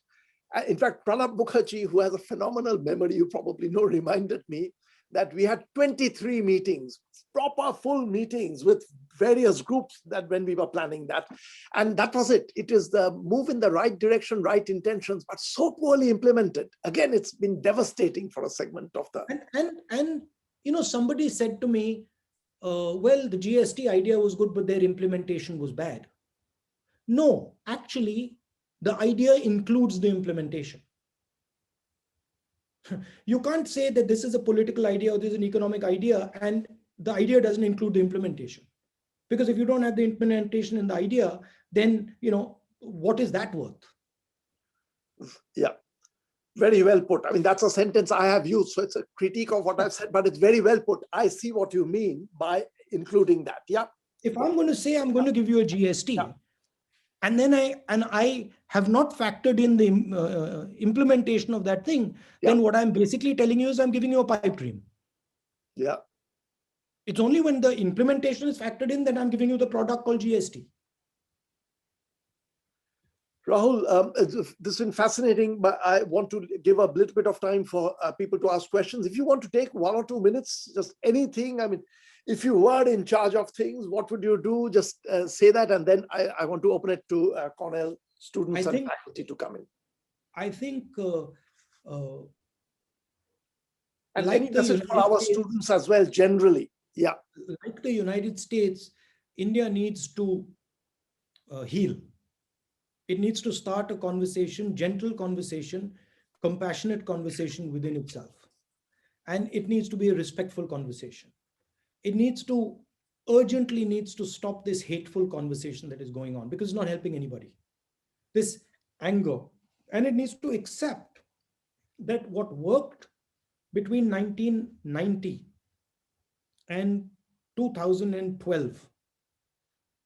In fact, Pranab Mukherjee, who has a phenomenal memory, you probably know, reminded me that we had 23 meetings, proper full meetings with various groups that when we were planning that. And that was it. It is the move in the right direction, right intentions, but so poorly implemented. Again, it's been devastating for a segment of the... And somebody said to me, well, the GST idea was good, but their implementation was bad. No, actually, the idea includes the implementation. You can't say that this is a political idea or this is an economic idea and the idea doesn't include the implementation. Because if you don't have the implementation in the idea, then, what is that worth? Yeah, very well put. I mean, that's a sentence I have used. So it's a critique of what I've said, but it's very well put. I see what you mean by including that. Yeah. If I'm going to say I'm going to give you a GST, and then I have not factored in the implementation of that thing, then what I'm basically telling you is I'm giving you a pipe dream. Yeah. It's only when the implementation is factored in that I'm giving you the product called GST. Rahul, this has been fascinating, but I want to give a little bit of time for people to ask questions. If you want to take 1 or 2 minutes, just anything. I mean, if you were in charge of things, what would you do? Just say that, and then I want to open it to Cornell students and faculty to come in. I think and like the message for our students as well, generally. Yeah. Like the United States, India needs to heal. It needs to start a conversation, gentle conversation, compassionate conversation within itself. And it needs to be a respectful conversation. It urgently needs to stop this hateful conversation that is going on because it's not helping anybody. This anger. And it needs to accept that what worked between 1990 and 2012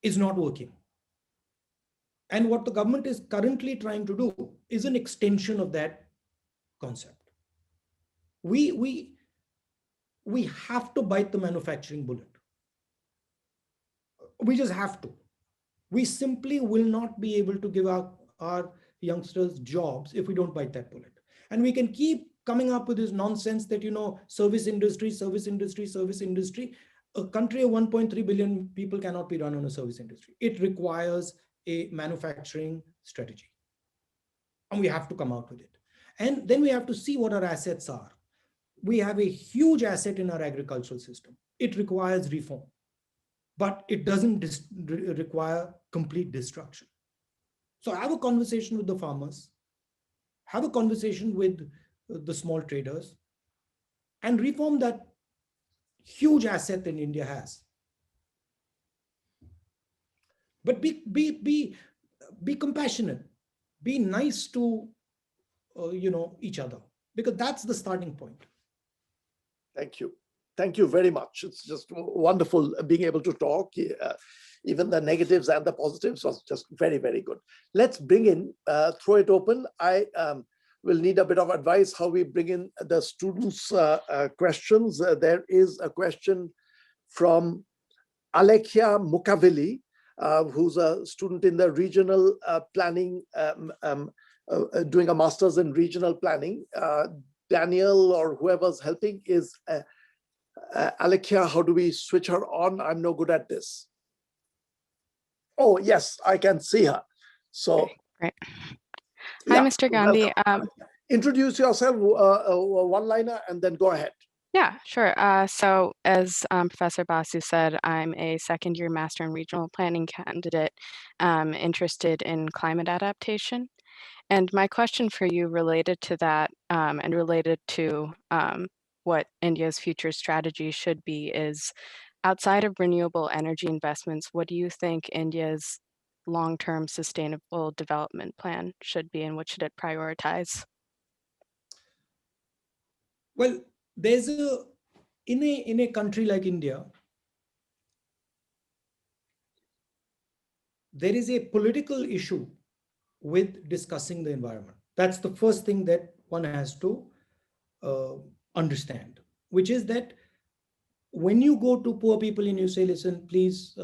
is not working. And what the government is currently trying to do is an extension of that concept. We have to bite the manufacturing bullet. We just have to. We simply will not be able to give our youngsters jobs if we don't bite that bullet. And we can keep coming up with this nonsense that, service industry. A country of 1.3 billion people cannot be run on a service industry. It requires a manufacturing strategy. And we have to come out with it. And then we have to see what our assets are. We have a huge asset in our agricultural system. It requires reform, but it doesn't require complete destruction. So have a conversation with the farmers, have a conversation with the small traders, and reform that huge asset that India has. But be compassionate, be nice to, each other, because that's the starting point. Thank you. Thank you very much. It's just wonderful being able to talk. Even the negatives and the positives was just very, very good. Let's bring in, throw it open. I will need a bit of advice how we bring in the students' questions. There is a question from Alekhya Mukavili, who's a student in the regional planning, doing a master's in regional planning. Daniel or whoever's helping is Alekhya. How do we switch her on? I'm no good at this. Oh, yes, I can see her. So, great. Hi, Mr. Gandhi. Introduce yourself, one-liner, and then go ahead. Yeah, sure. So as Professor Basu said, I'm a second-year Master in Regional Planning candidate interested in climate adaptation. And my question for you related to that and related to what India's future strategy should be is, outside of renewable energy investments, what do you think India's long-term sustainable development plan should be, and what should it prioritize? Well, there's in a country like India, there is a political issue with discussing the environment. That's the first thing that one has to understand, which is that when you go to poor people and you say, listen, please,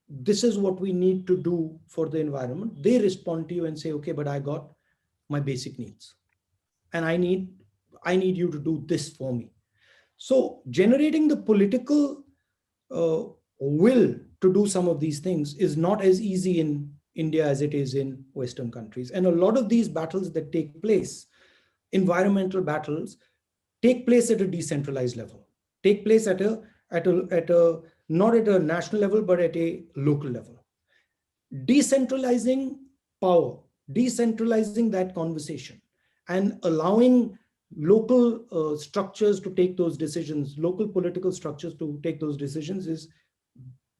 this is what we need to do for the environment, they respond to you and say, okay, but I got my basic needs and I need you to do this for me. So generating the political will to do some of these things is not as easy in India as it is in Western countries. And a lot of these battles that take place, environmental battles, take place at a decentralized level, take place at a not at a national level, but at a local level. Decentralizing power, decentralizing that conversation, and allowing local structures to take those decisions, local political structures to take those decisions is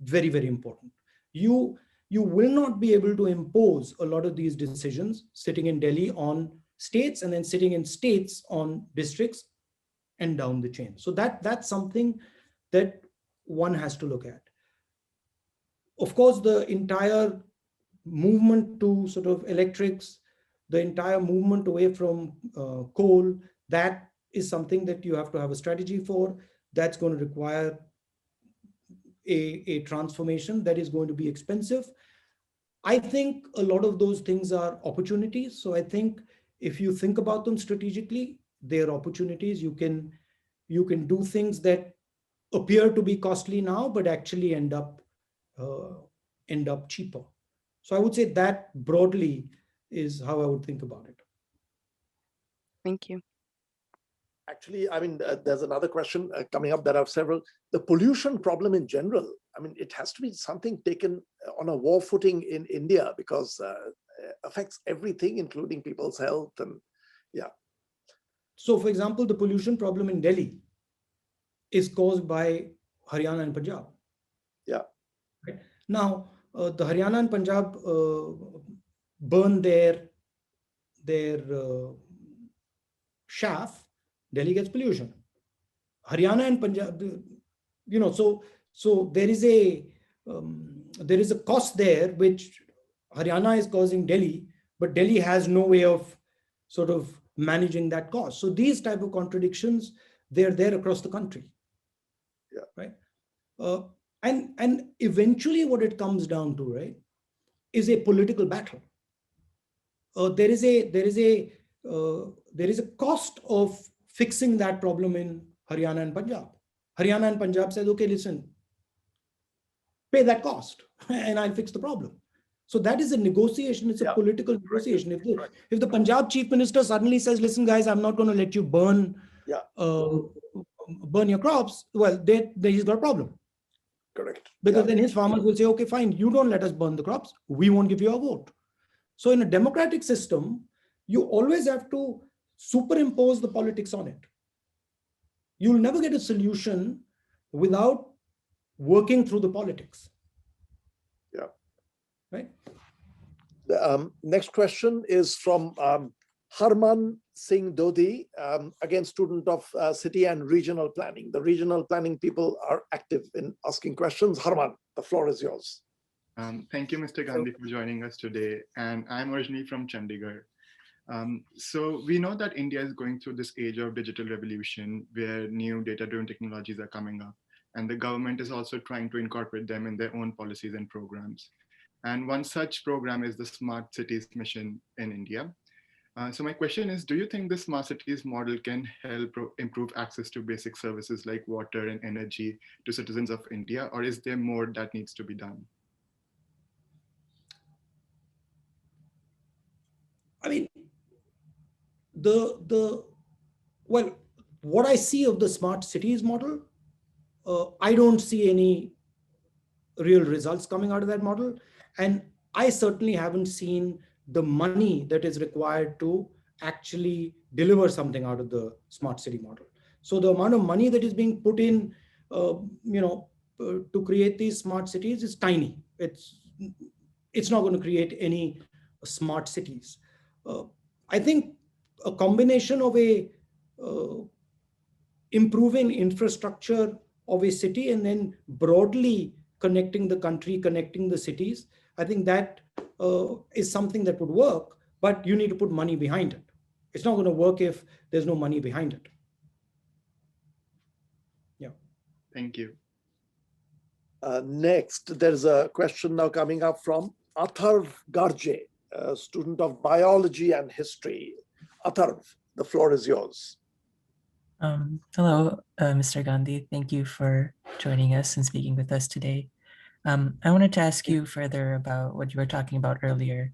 very, very important. You will not be able to impose a lot of these decisions sitting in Delhi on states and then sitting in states on districts and down the chain. So that's something that one has to look at. Of course, the entire movement to sort of electrics, the entire movement away from coal, that is something that you have to have a strategy for. That's going to require a transformation that is going to be expensive. I think a lot of those things are opportunities. So I think if you think about them strategically, they're opportunities. You can do things that appear to be costly now, but actually end up cheaper. So I would say that broadly is how I would think about it. Thank you. Actually, I mean, there's another question coming up. There are several. The pollution problem in general, I mean, it has to be something taken on a war footing in India, because it affects everything, including people's health. And yeah. So, for example, the pollution problem in Delhi is caused by Haryana and Punjab. Yeah. Right? Now, the Haryana and Punjab burn their chaff. Delhi gets pollution. Haryana and Punjab, so there is a cost there which Haryana is causing Delhi, but Delhi has no way of sort of managing that cost. So these type of contradictions, they're there across the country. Yeah. Right. And eventually what it comes down to, right, is a political battle. There is a cost of fixing that problem in Haryana and Punjab. Haryana and Punjab says, okay, listen, pay that cost and I'll fix the problem. So that is a negotiation. It's a political negotiation. If the Punjab chief minister suddenly says, listen, guys, I'm not going to let you burn your crops, well, he's got a problem. Correct. Because then his farmers will say, okay, fine, you don't let us burn the crops, we won't give you a vote. So in a democratic system, you always have to superimpose the politics on it. You'll never get a solution without working through the politics. Yeah. Right. The next question is from Harman Singh Dodhi, again, student of city and regional planning. The regional planning people are active in asking questions. Harman, the floor is yours. Thank you, Mr. Gandhi, for joining us today. And I'm originally from Chandigarh. So we know that India is going through this age of digital revolution where new data-driven technologies are coming up. And the government is also trying to incorporate them in their own policies and programs. And one such program is the Smart Cities Mission in India. So my question is, do you think the Smart Cities model can help improve access to basic services like water and energy to citizens of India, or is there more that needs to be done? I mean, well, what I see of the Smart Cities model, I don't see any real results coming out of that model. And I certainly haven't seen the money that is required to actually deliver something out of the smart city model. So the amount of money that is being put in, to create these smart cities is tiny. It's not going to create any smart cities. I think a combination of improving infrastructure of a city and then broadly connecting the country, connecting the cities, I think that is something that would work, but you need to put money behind it. It's not going to work if there's no money behind it. Yeah. Thank you. Next, there's a question now coming up from Atharv Garje, a student of biology and history. Atharv, the floor is yours. Hello, Mr. Gandhi. Thank you for joining us and speaking with us today. I wanted to ask you further about what you were talking about earlier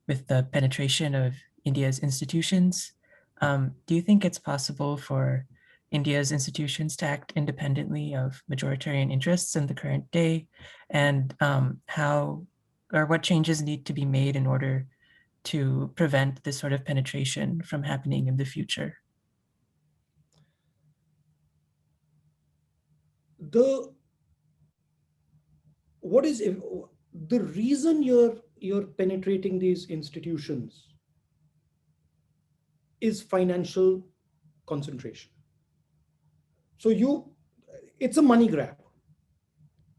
with the penetration of India's institutions. Do you think it's possible for India's institutions to act independently of majoritarian interests in the current day? And how or what changes need to be made in order to prevent this sort of penetration from happening in the future? The reason you're penetrating these institutions is financial concentration. So it's a money grab.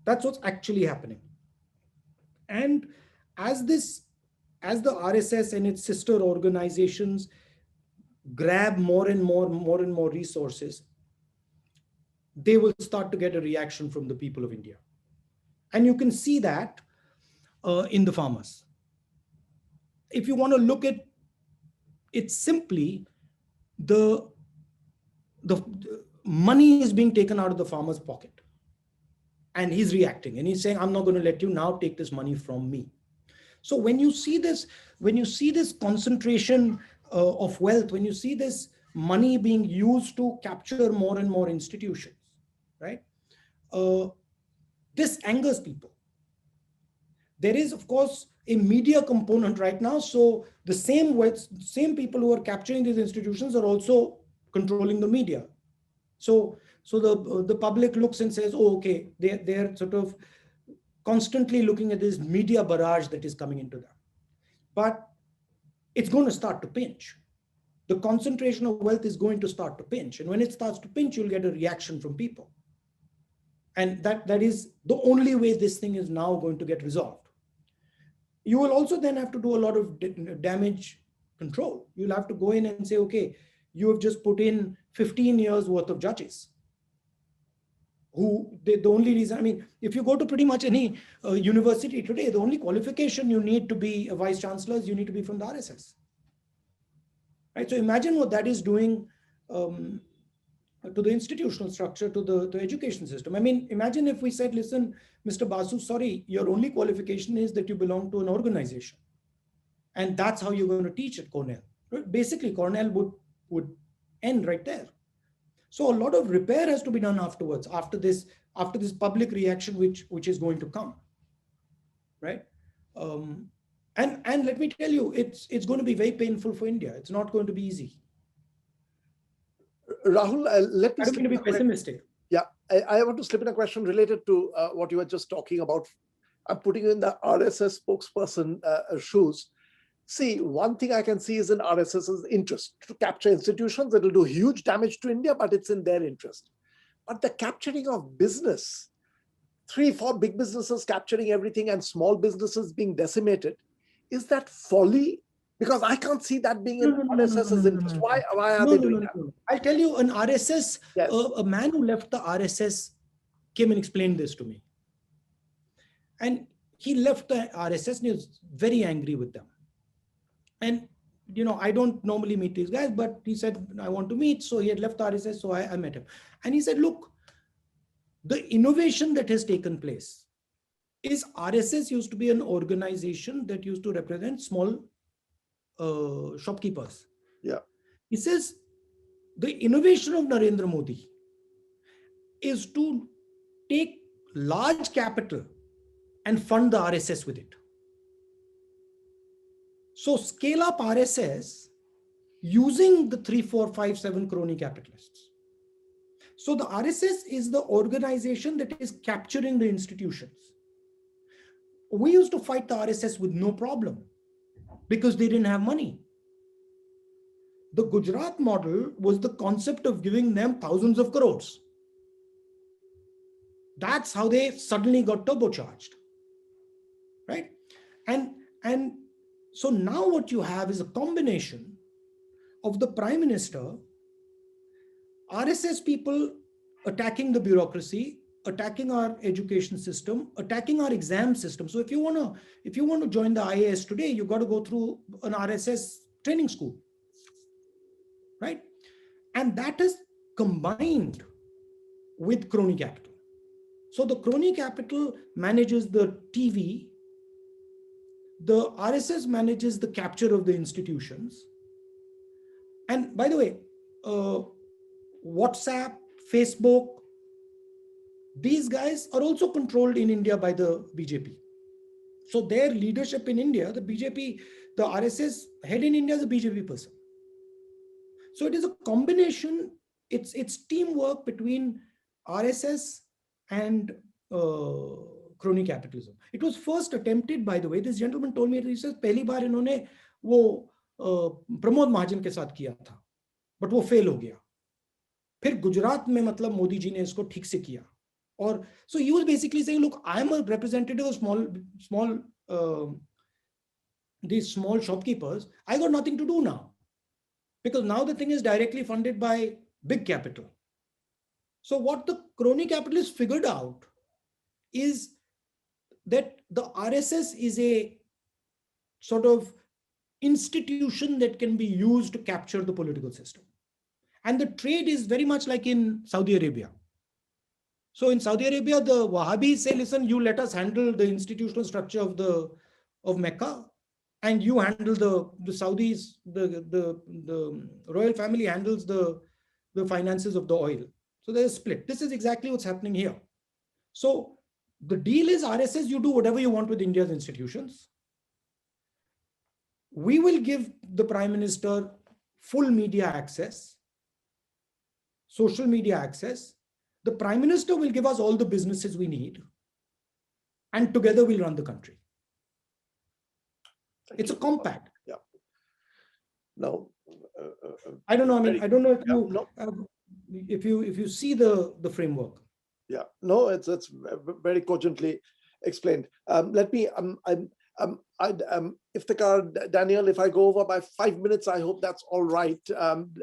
That's what's actually happening. And as the RSS and its sister organizations grab more and more resources, they will start to get a reaction from the people of India. And you can see that in the farmers. If you want to look at it simply, the money is being taken out of the farmer's pocket. And he's reacting and he's saying, I'm not going to let you now take this money from me. So when you see this concentration of wealth, when you see this money being used to capture more and more institutions, right? This angers people. There is, of course, a media component right now. So the same people who are capturing these institutions are also controlling the media. So the public looks and says, oh, okay, they're sort of constantly looking at this media barrage that is coming into them. But it's going to start to pinch. The concentration of wealth is going to start to pinch. And when it starts to pinch, you'll get a reaction from people. And that is the only way this thing is now going to get resolved. You will also then have to do a lot of damage control. You'll have to go in and say, okay, you have just put in 15 years worth of judges. The only reason, I mean, if you go to pretty much any university today, the only qualification you need to be a vice chancellor is you need to be from the RSS. Right? So imagine what that is doing to the institutional structure, to the education system. I mean, imagine if we said, listen, Mr. Basu, sorry, your only qualification is that you belong to an organization. And that's how you're going to teach at Cornell. Right? Basically, Cornell would end right there. So a lot of repair has to be done afterwards, after this public reaction, which is going to come, right? And let me tell you, it's going to be very painful for India. It's not going to be easy. Rahul, let me. I don't mean to be pessimistic. Yeah, I want to slip in a question related to what you were just talking about. I'm putting you in the RSS spokesperson shoes. See, one thing I can see is in RSS's interest to capture institutions. It will do huge damage to India, but it's in their interest. But the capturing of business, 3-4 big businesses capturing everything and small businesses being decimated, is that folly? Because I can't see that being in RSS's interest. Why are they doing that? I'll tell you, an RSS, Yes. a man who left the RSS came and explained this to me. And he left the RSS and he was very angry with them. And, I don't normally meet these guys, but he said, I want to meet. So he had left the RSS, so I met him. And he said, look, the innovation that has taken place is RSS used to be an organization that used to represent small shopkeepers. Yeah. He says, the innovation of Narendra Modi is to take large capital and fund the RSS with it. So scale up RSS using the 3, 4, 5, 7 crony capitalists. So the RSS is the organization that is capturing the institutions. We used to fight the RSS with no problem because they didn't have money. The Gujarat model was the concept of giving them thousands of crores. That's how they suddenly got turbocharged, right? And so now what you have is a combination of the Prime Minister, RSS people attacking the bureaucracy, attacking our education system, attacking our exam system. So if you want to join the IAS today, you got to go through an RSS training school, right? And that is combined with crony capital. So the crony capital manages the TV, the RSS manages the capture of the institutions. And by the way, WhatsApp, Facebook, these guys are also controlled in India by the BJP. So their leadership in India, the BJP, the RSS head in India is a BJP person. So it is a combination, it's teamwork between RSS and crony capitalism. It was first attempted, by the way, this gentleman told me, he says, पहली बार इन्होंने वो प्रमोद महाजन के साथ किया था, but वो fail हो गया. फिर गुजरात में मतलब मोदी जी ने इसको ठीक से किया. Or so he was basically saying, look, I am a representative of these small shopkeepers. I got nothing to do now, because now the thing is directly funded by big capital. So what the crony capitalists figured out is that the RSS is a sort of institution that can be used to capture the political system. And the trade is very much like in Saudi Arabia. So in Saudi Arabia, the Wahhabis say, listen, you let us handle the institutional structure of Mecca, and you handle the Saudis, the royal family handles the finances of the oil. So there's a split. This is exactly what's happening here. So the deal is RSS, you do whatever you want with India's institutions. We will give the Prime Minister full media access, social media access. The Prime Minister will give us all the businesses we need, and together we'll run the country. It's a compact. Yeah. No. I don't know. I mean, I don't know if you see the framework. Yeah. No, it's very cogently explained. Let me. Iftikhar, Daniel, if I go over by 5 minutes, I hope that's all right.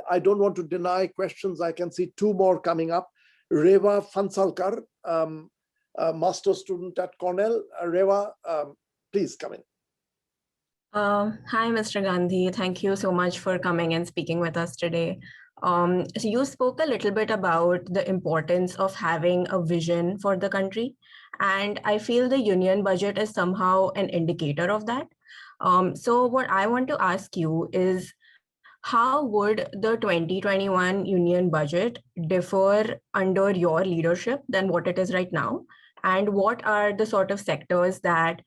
I don't want to deny questions. I can see 2 more coming up. Reva Fansalkar, master student at Cornell. Reva, please come in. Hi, Mr. Gandhi. Thank you so much for coming and speaking with us today. So you spoke a little bit about the importance of having a vision for the country. And I feel the union budget is somehow an indicator of that. So what I want to ask you is, how would the 2021 union budget differ under your leadership than what it is right now? And what are the sort of sectors that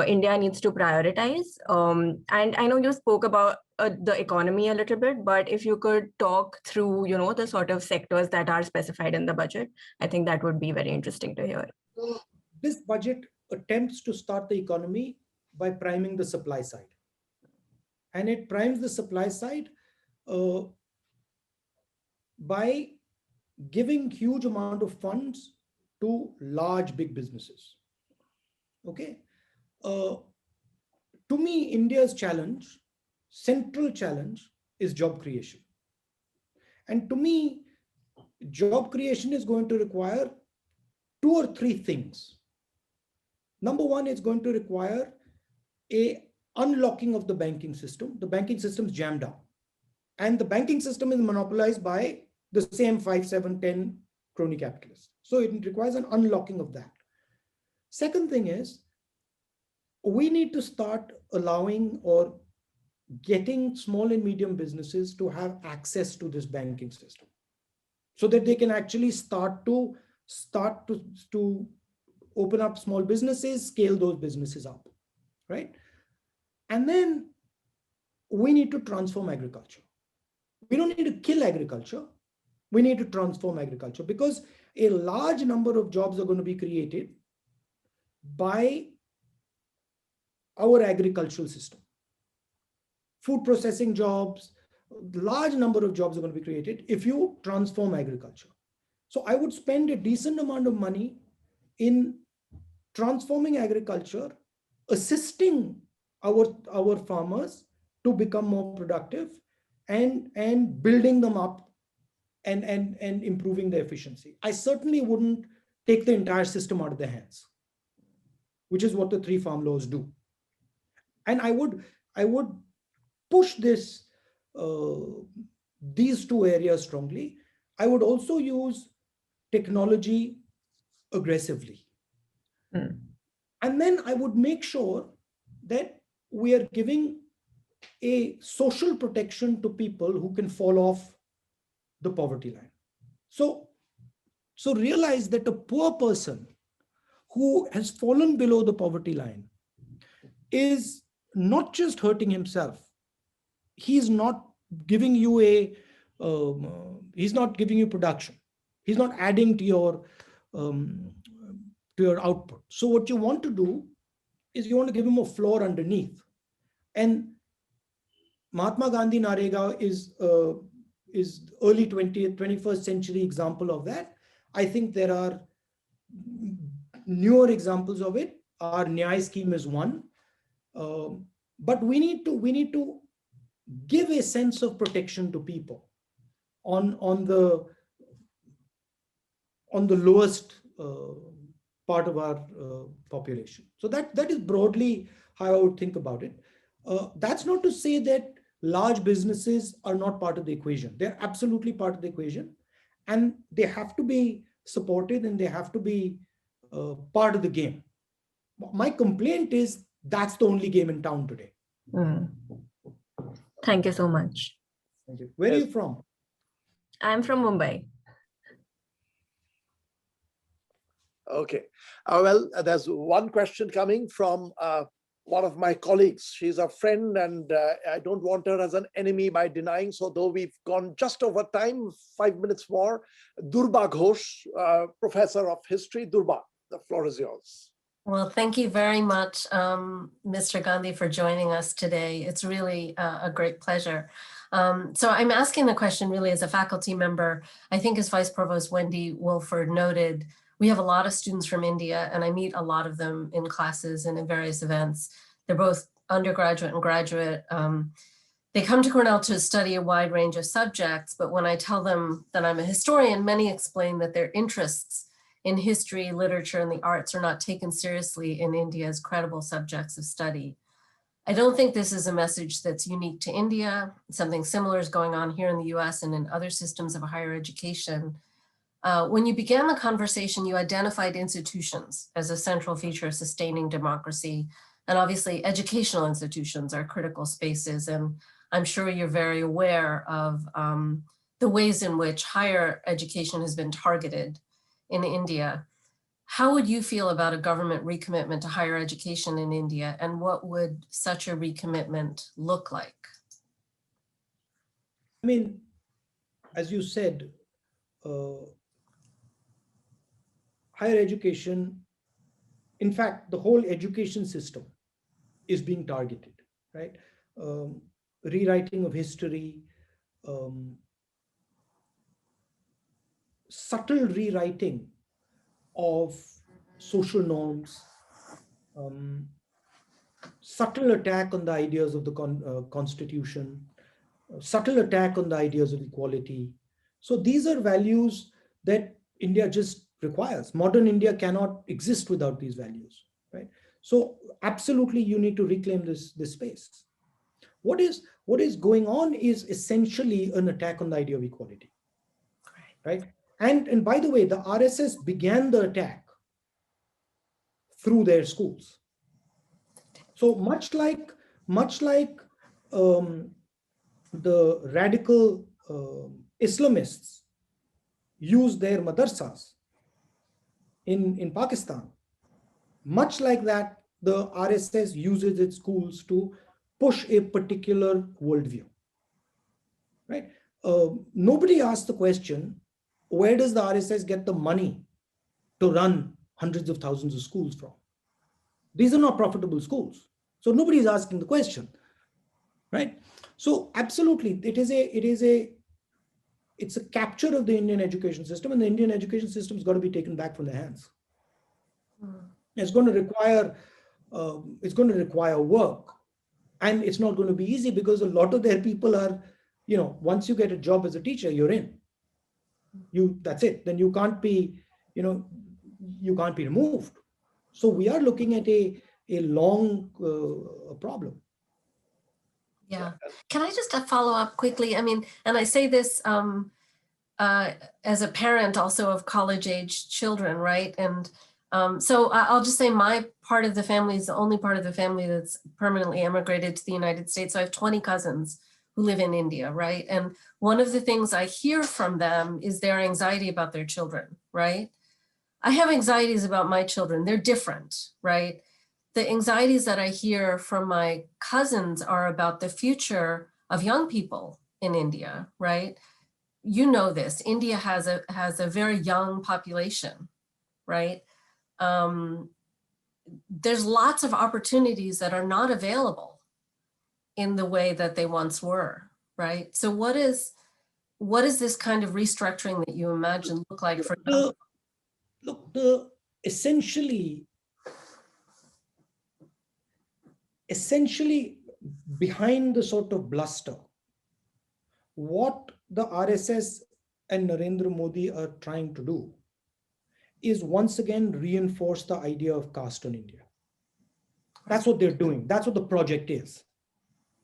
India needs to prioritize? And I know you spoke about the economy a little bit, but if you could talk through, the sort of sectors that are specified in the budget, I think that would be very interesting to hear. This budget attempts to start the economy by priming the supply side. and it primes the supply side by giving huge amount of funds to large big businesses. Okay. To me, India's challenge, central challenge, is job creation. And to me, job creation is going to require 2 or 3 things. Number one, it's going to require a unlocking of the banking system. The banking system is jammed down, and the banking system is monopolized by the same 5, 7, 10 crony capitalists. So it requires an unlocking of that. Second thing is, we need to start allowing or getting small and medium businesses to have access to this banking system, so that they can actually start to open up small businesses, scale those businesses up, right? And then we need to transform agriculture. We don't need to kill agriculture. We need to transform agriculture, because a large number of jobs are going to be created by our agricultural system. Food processing jobs, large number of jobs are going to be created if you transform agriculture. So I would spend a decent amount of money in transforming agriculture, assisting our farmers to become more productive, and building them up and improving their efficiency. I certainly wouldn't take the entire system out of their hands, which is what the 3 farm laws do. And I would push this these 2 areas strongly. I would also use technology aggressively. And then I would make sure that we are giving a social protection to people who can fall off the poverty line. So realize that a poor person who has fallen below the poverty line is not just hurting himself. He's not giving you he's not giving you production. He's not adding to your output. So what you want to do is you want to give him a floor underneath. And Mahatma Gandhi Narega is early 20th, 21st century example of that. I think there are newer examples of it. Our Nyay scheme is one. But we need to give a sense of protection to people on the lowest part of our population. So that is broadly how I would think about it. That's not to say that large businesses are not part of the equation. They're absolutely part of the equation, and they have to be supported, and they have to be part of the game. My complaint is that's the only game in town today. Thank you so much. Thank you. Where are you from? I'm from Mumbai. Okay. Well, there's one question coming from one of my colleagues. She's a friend, and I don't want her as an enemy by denying. So though we've gone just over time, 5 minutes more, Durba Ghosh, Professor of History. Durba, the floor is yours. Well, thank you very much, Mr. Gandhi, for joining us today. It's really a great pleasure. So I'm asking the question really as a faculty member. I think as Vice Provost Wendy Wilford noted, we have a lot of students from India, and I meet a lot of them in classes and in various events. They're both undergraduate and graduate. They come to Cornell to study a wide range of subjects, but when I tell them that I'm a historian, many explain that their interests in history, literature, and the arts are not taken seriously in India as credible subjects of study. I don't think this is a message that's unique to India. Something similar is going on here in the US and in other systems of higher education. When you began the conversation, you identified institutions as a central feature of sustaining democracy. And obviously educational institutions are critical spaces. And I'm sure you're very aware of the ways in which higher education has been targeted in India. How would you feel about a government recommitment to higher education in India, and what would such a recommitment look like? I mean, as you said, higher education, in fact, the whole education system is being targeted, right? rewriting of history, um, subtle rewriting of social norms, subtle attack on the ideas of the constitution, subtle attack on the ideas of equality. So these are values that India just requires. Modern India cannot exist without these values, right? So absolutely you need to reclaim this space. What is going on is essentially an attack on the idea of equality, right? And by the way, the RSS began the attack through their schools. So much like the radical Islamists use their madrasas in Pakistan, much like that, the RSS uses its schools to push a particular worldview, right? Nobody asked the question, where does the RSS get the money to run hundreds of thousands of schools from? These are not profitable schools. So nobody is asking the question, right? So absolutely, it's a capture of the Indian education system, and the Indian education system has got to be taken back from their hands. It's going to require work, and it's not going to be easy because a lot of their people are, once you get a job as a teacher, you're in. That's it. Then you can't be removed. So we are looking at a long problem. Yeah. Can I just follow up quickly? I mean, and I say this as a parent also of college-age children, right? And so I'll just say my part of the family is the only part of the family that's permanently emigrated to the United States. So I have 20 cousins who live in India, right? And one of the things I hear from them is their anxiety about their children, right? I have anxieties about my children. They're different, right? The anxieties that I hear from my cousins are about the future of young people in India, right? You know this, India has a very young population, right? There's lots of opportunities that are not available in the way that they once were, right? So what is this kind of restructuring that you imagine look like for young people? Essentially behind the sort of bluster, what the RSS and Narendra Modi are trying to do is once again reinforce the idea of caste in India. That's what they're doing. That's what the project is,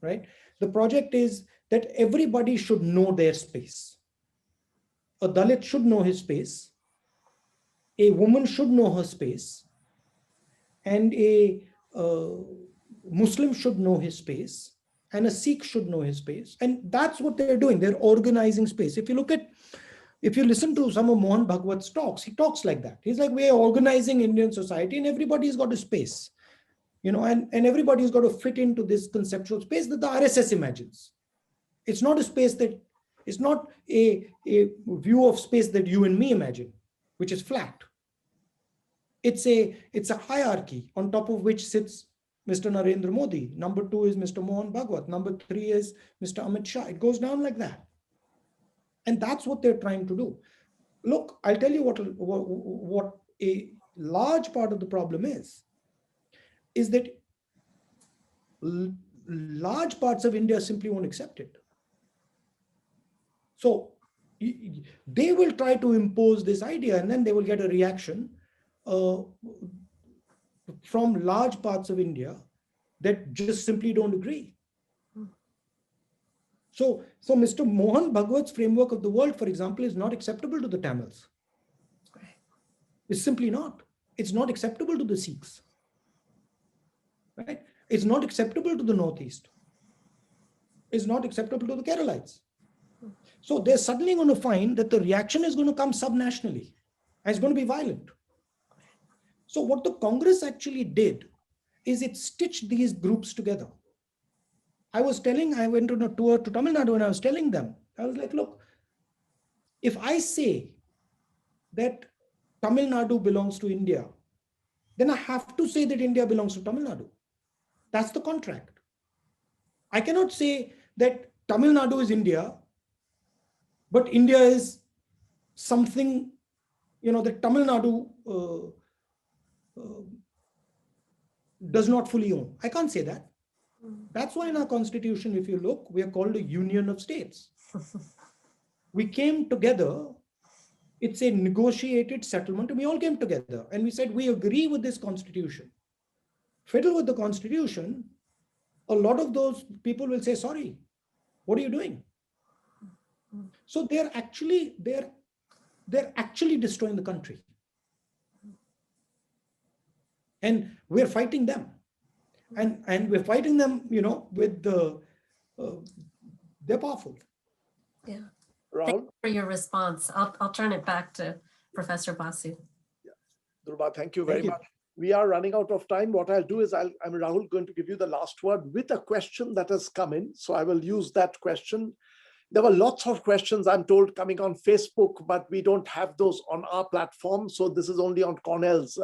right? The project is that everybody should know their space. A Dalit should know his space. A woman should know her space. And a Muslim should know his space. And a Sikh should know his space. And that's what they're doing. They're organizing space. If you listen to some of Mohan Bhagwat's talks, he talks like that. He's like, we're organizing Indian society and everybody's got a space, and everybody's got to fit into this conceptual space that the RSS imagines. It's not a space it's not a view of space that you and me imagine, which is flat. It's a hierarchy on top of which sits Mr. Narendra Modi. Number 2 is Mr. Mohan Bhagwat. Number 3 is Mr. Amit Shah. It goes down like that. And that's what they're trying to do. Look, I'll tell you what a large part of the problem is that large parts of India simply won't accept it. So they will try to impose this idea, and then they will get a reaction from large parts of India that just simply don't agree. So Mr. Mohan Bhagwat's framework of the world, for example, is not acceptable to the Tamils. It's simply not. It's not acceptable to the Sikhs. Right? It's not acceptable to the Northeast. It's not acceptable to the Keralites. So they're suddenly going to find that the reaction is going to come subnationally, and it's going to be violent. So what the Congress actually did is it stitched these groups together. I went on a tour to Tamil Nadu, and I was telling them, I was like, look, if I say that Tamil Nadu belongs to India, then I have to say that India belongs to Tamil Nadu. That's the contract. I cannot say that Tamil Nadu is India, but India is something, that Tamil Nadu does not fully own. I can't say that. That's why in our constitution, if you look, we are called a union of states. We came together. It's a negotiated settlement, and we all came together and we said, we agree with this constitution. Fiddle with the constitution, a lot of those people will say, sorry, what are you doing? So they're actually destroying the country. And we're fighting them. And we're fighting them, with they're powerful. Yeah. Rahul? Thank you for your response. I'll turn it back to Professor Basu. Dhruva, thank you very much. We are running out of time. What I'll do is I'm Rahul going to give you the last word with a question that has come in. So I will use that question. There were lots of questions, I'm told, coming on Facebook, but we don't have those on our platform. So this is only on Cornell's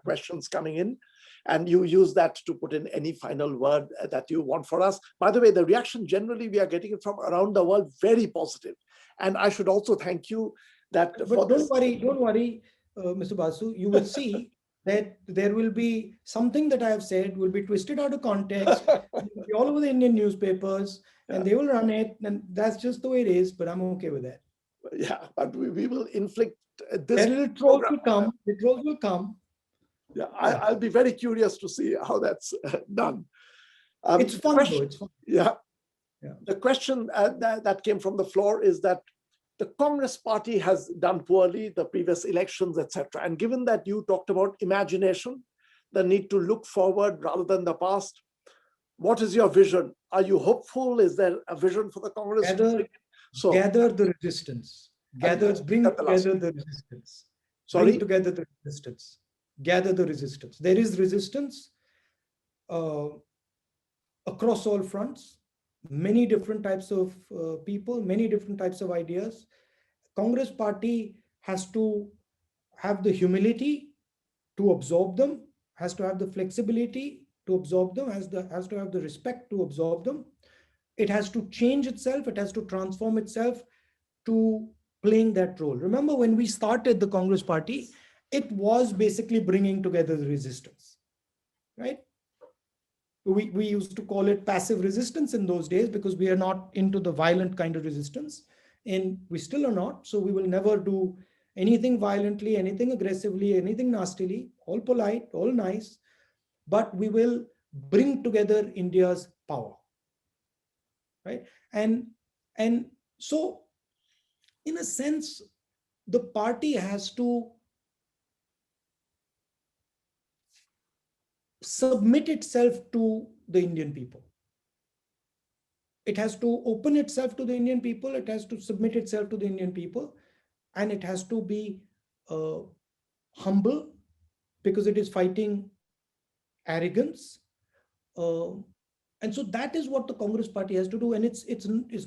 questions coming in. And you use that to put in any final word that you want for us. By the way, the reaction generally we are getting it from around the world, very positive. And I should also thank you that. But don't worry, Mr. Basu, you will see that there will be something that I have said will be twisted out of context, will be all over the Indian newspapers, and they will run it, and that's just the way it is, but I'm okay with that. Yeah, but we will inflict this. The trolls will come, the trolls will come. Yeah, I'll be very curious to see how that's done. It's fun though, it's fun. Yeah. The question that came from the floor is that the Congress party has done poorly the previous elections, etc. And given that you talked about imagination, the need to look forward rather than the past, what is your vision? Are you hopeful? Is there a vision for the Congress? Gather the resistance. Bring together the resistance. Sorry? Bring together the resistance. Gather the resistance. There is resistance across all fronts. Many different types of people, many different types of ideas. Congress party has to have the humility to absorb them, has to have the flexibility to absorb them, has to have the respect to absorb them. It has to change itself, it has to transform itself to playing that role. Remember when we started the Congress party, it was basically bringing together the resistance, right? We used to call it passive resistance in those days because we are not into the violent kind of resistance, and we still are not. So we will never do anything violently, anything aggressively, anything nastily, all polite, all nice, but we will bring together India's power, right? And so in a sense, the party has to submit itself to the Indian people. It has to open itself to the Indian people. It has to submit itself to the Indian people. And it has to be humble because it is fighting arrogance. And so that is what the Congress party has to do. And it's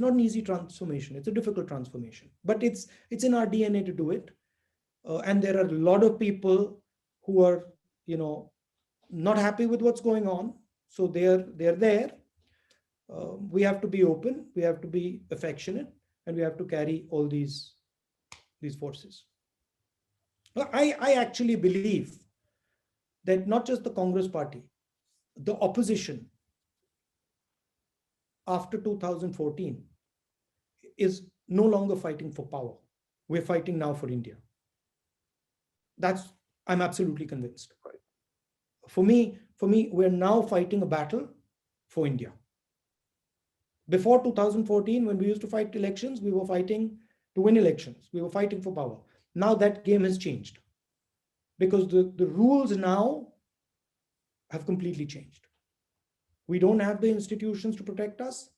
not an easy transformation. It's a difficult transformation, but it's in our DNA to do it. And there are a lot of people who are, not happy with what's going on. So they're there. We have to be open, we have to be affectionate, and we have to carry all these forces. I actually believe that not just the Congress party, the opposition after 2014 is no longer fighting for power. We're fighting now for India. I'm absolutely convinced. For me, we're now fighting a battle for India. Before 2014, when we used to fight elections, we were fighting to win elections. We were fighting for power. Now that game has changed because the rules now have completely changed. We don't have the institutions to protect us.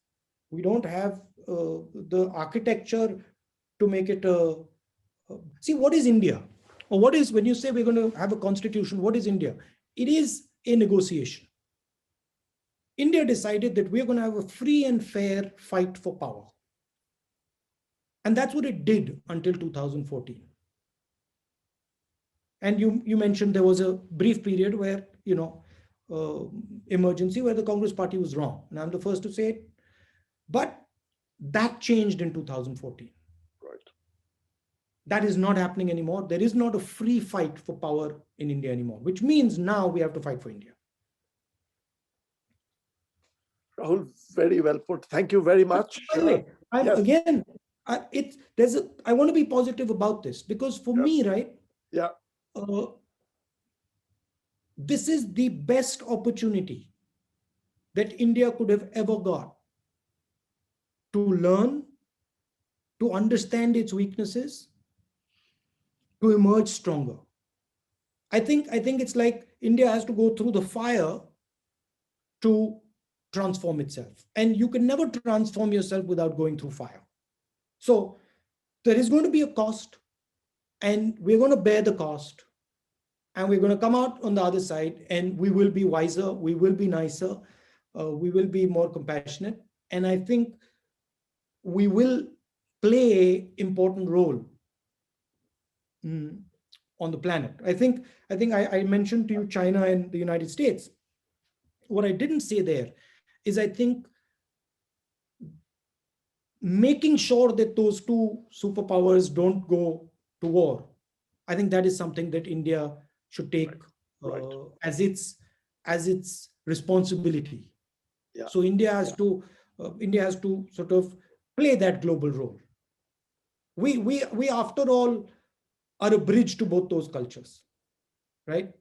We don't have the architecture to make it see, what is India? Or what is, when you say we're going to have a constitution, what is India? It is a negotiation. India decided that we're going to have a free and fair fight for power. And that's what it did until 2014. And you mentioned there was a brief period where, emergency, where the Congress party was wrong. And I'm the first to say it. But that changed in 2014. Right. That is not happening anymore. There is not a free fight for power in India anymore, which means now we have to fight for India. Rahul, very well put. Thank you very much. By the way, Yes. again, I want to be positive about this, because for me, right? Yeah. This is the best opportunity that India could have ever got to learn, to understand its weaknesses, to emerge stronger. I think it's like India has to go through the fire to transform itself. And you can never transform yourself without going through fire. So there is going to be a cost, and we're going to bear the cost. And we're going to come out on the other side, and we will be wiser, we will be nicer, we will be more compassionate. And I think we will play an important role on the planet. I think I mentioned to you China and the United States. What I didn't say there is, I think making sure that those two superpowers don't go to war, I think that is something that India should take as its responsibility. Yeah. So India has to sort of play that global role. We after all are a bridge to both those cultures, right?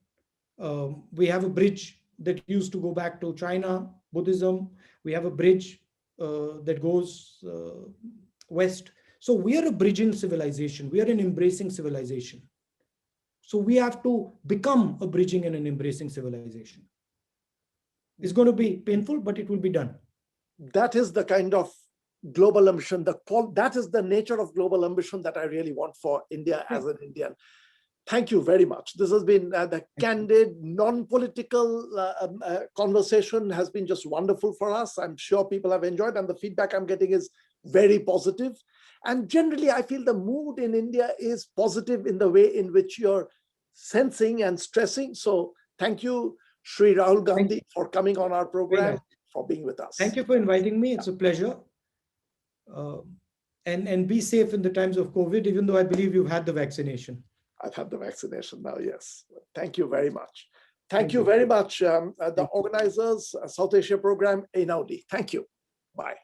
We have a bridge that used to go back to China, Buddhism. We have a bridge that goes west. So we are a bridging civilization. We are an embracing civilization. So we have to become a bridging and an embracing civilization. It's going to be painful, but it will be done. That is the kind of global ambition, that is the nature of global ambition that I really want for India as an Indian. Thank you very much. This has been the candid, non-political conversation has been just wonderful for us. I'm sure people have enjoyed, and the feedback I'm getting is very positive. And generally, I feel the mood in India is positive in the way in which you're sensing and stressing. So thank you, Shri Rahul Gandhi, for coming on our program, for being with us. Thank you for inviting me. It's a pleasure. And be safe in the times of COVID, even though I believe you've had the vaccination. I've had the vaccination now, yes. Thank you very much. Thank you very much, the organizers, South Asia program, Einaudi. Thank you. Bye.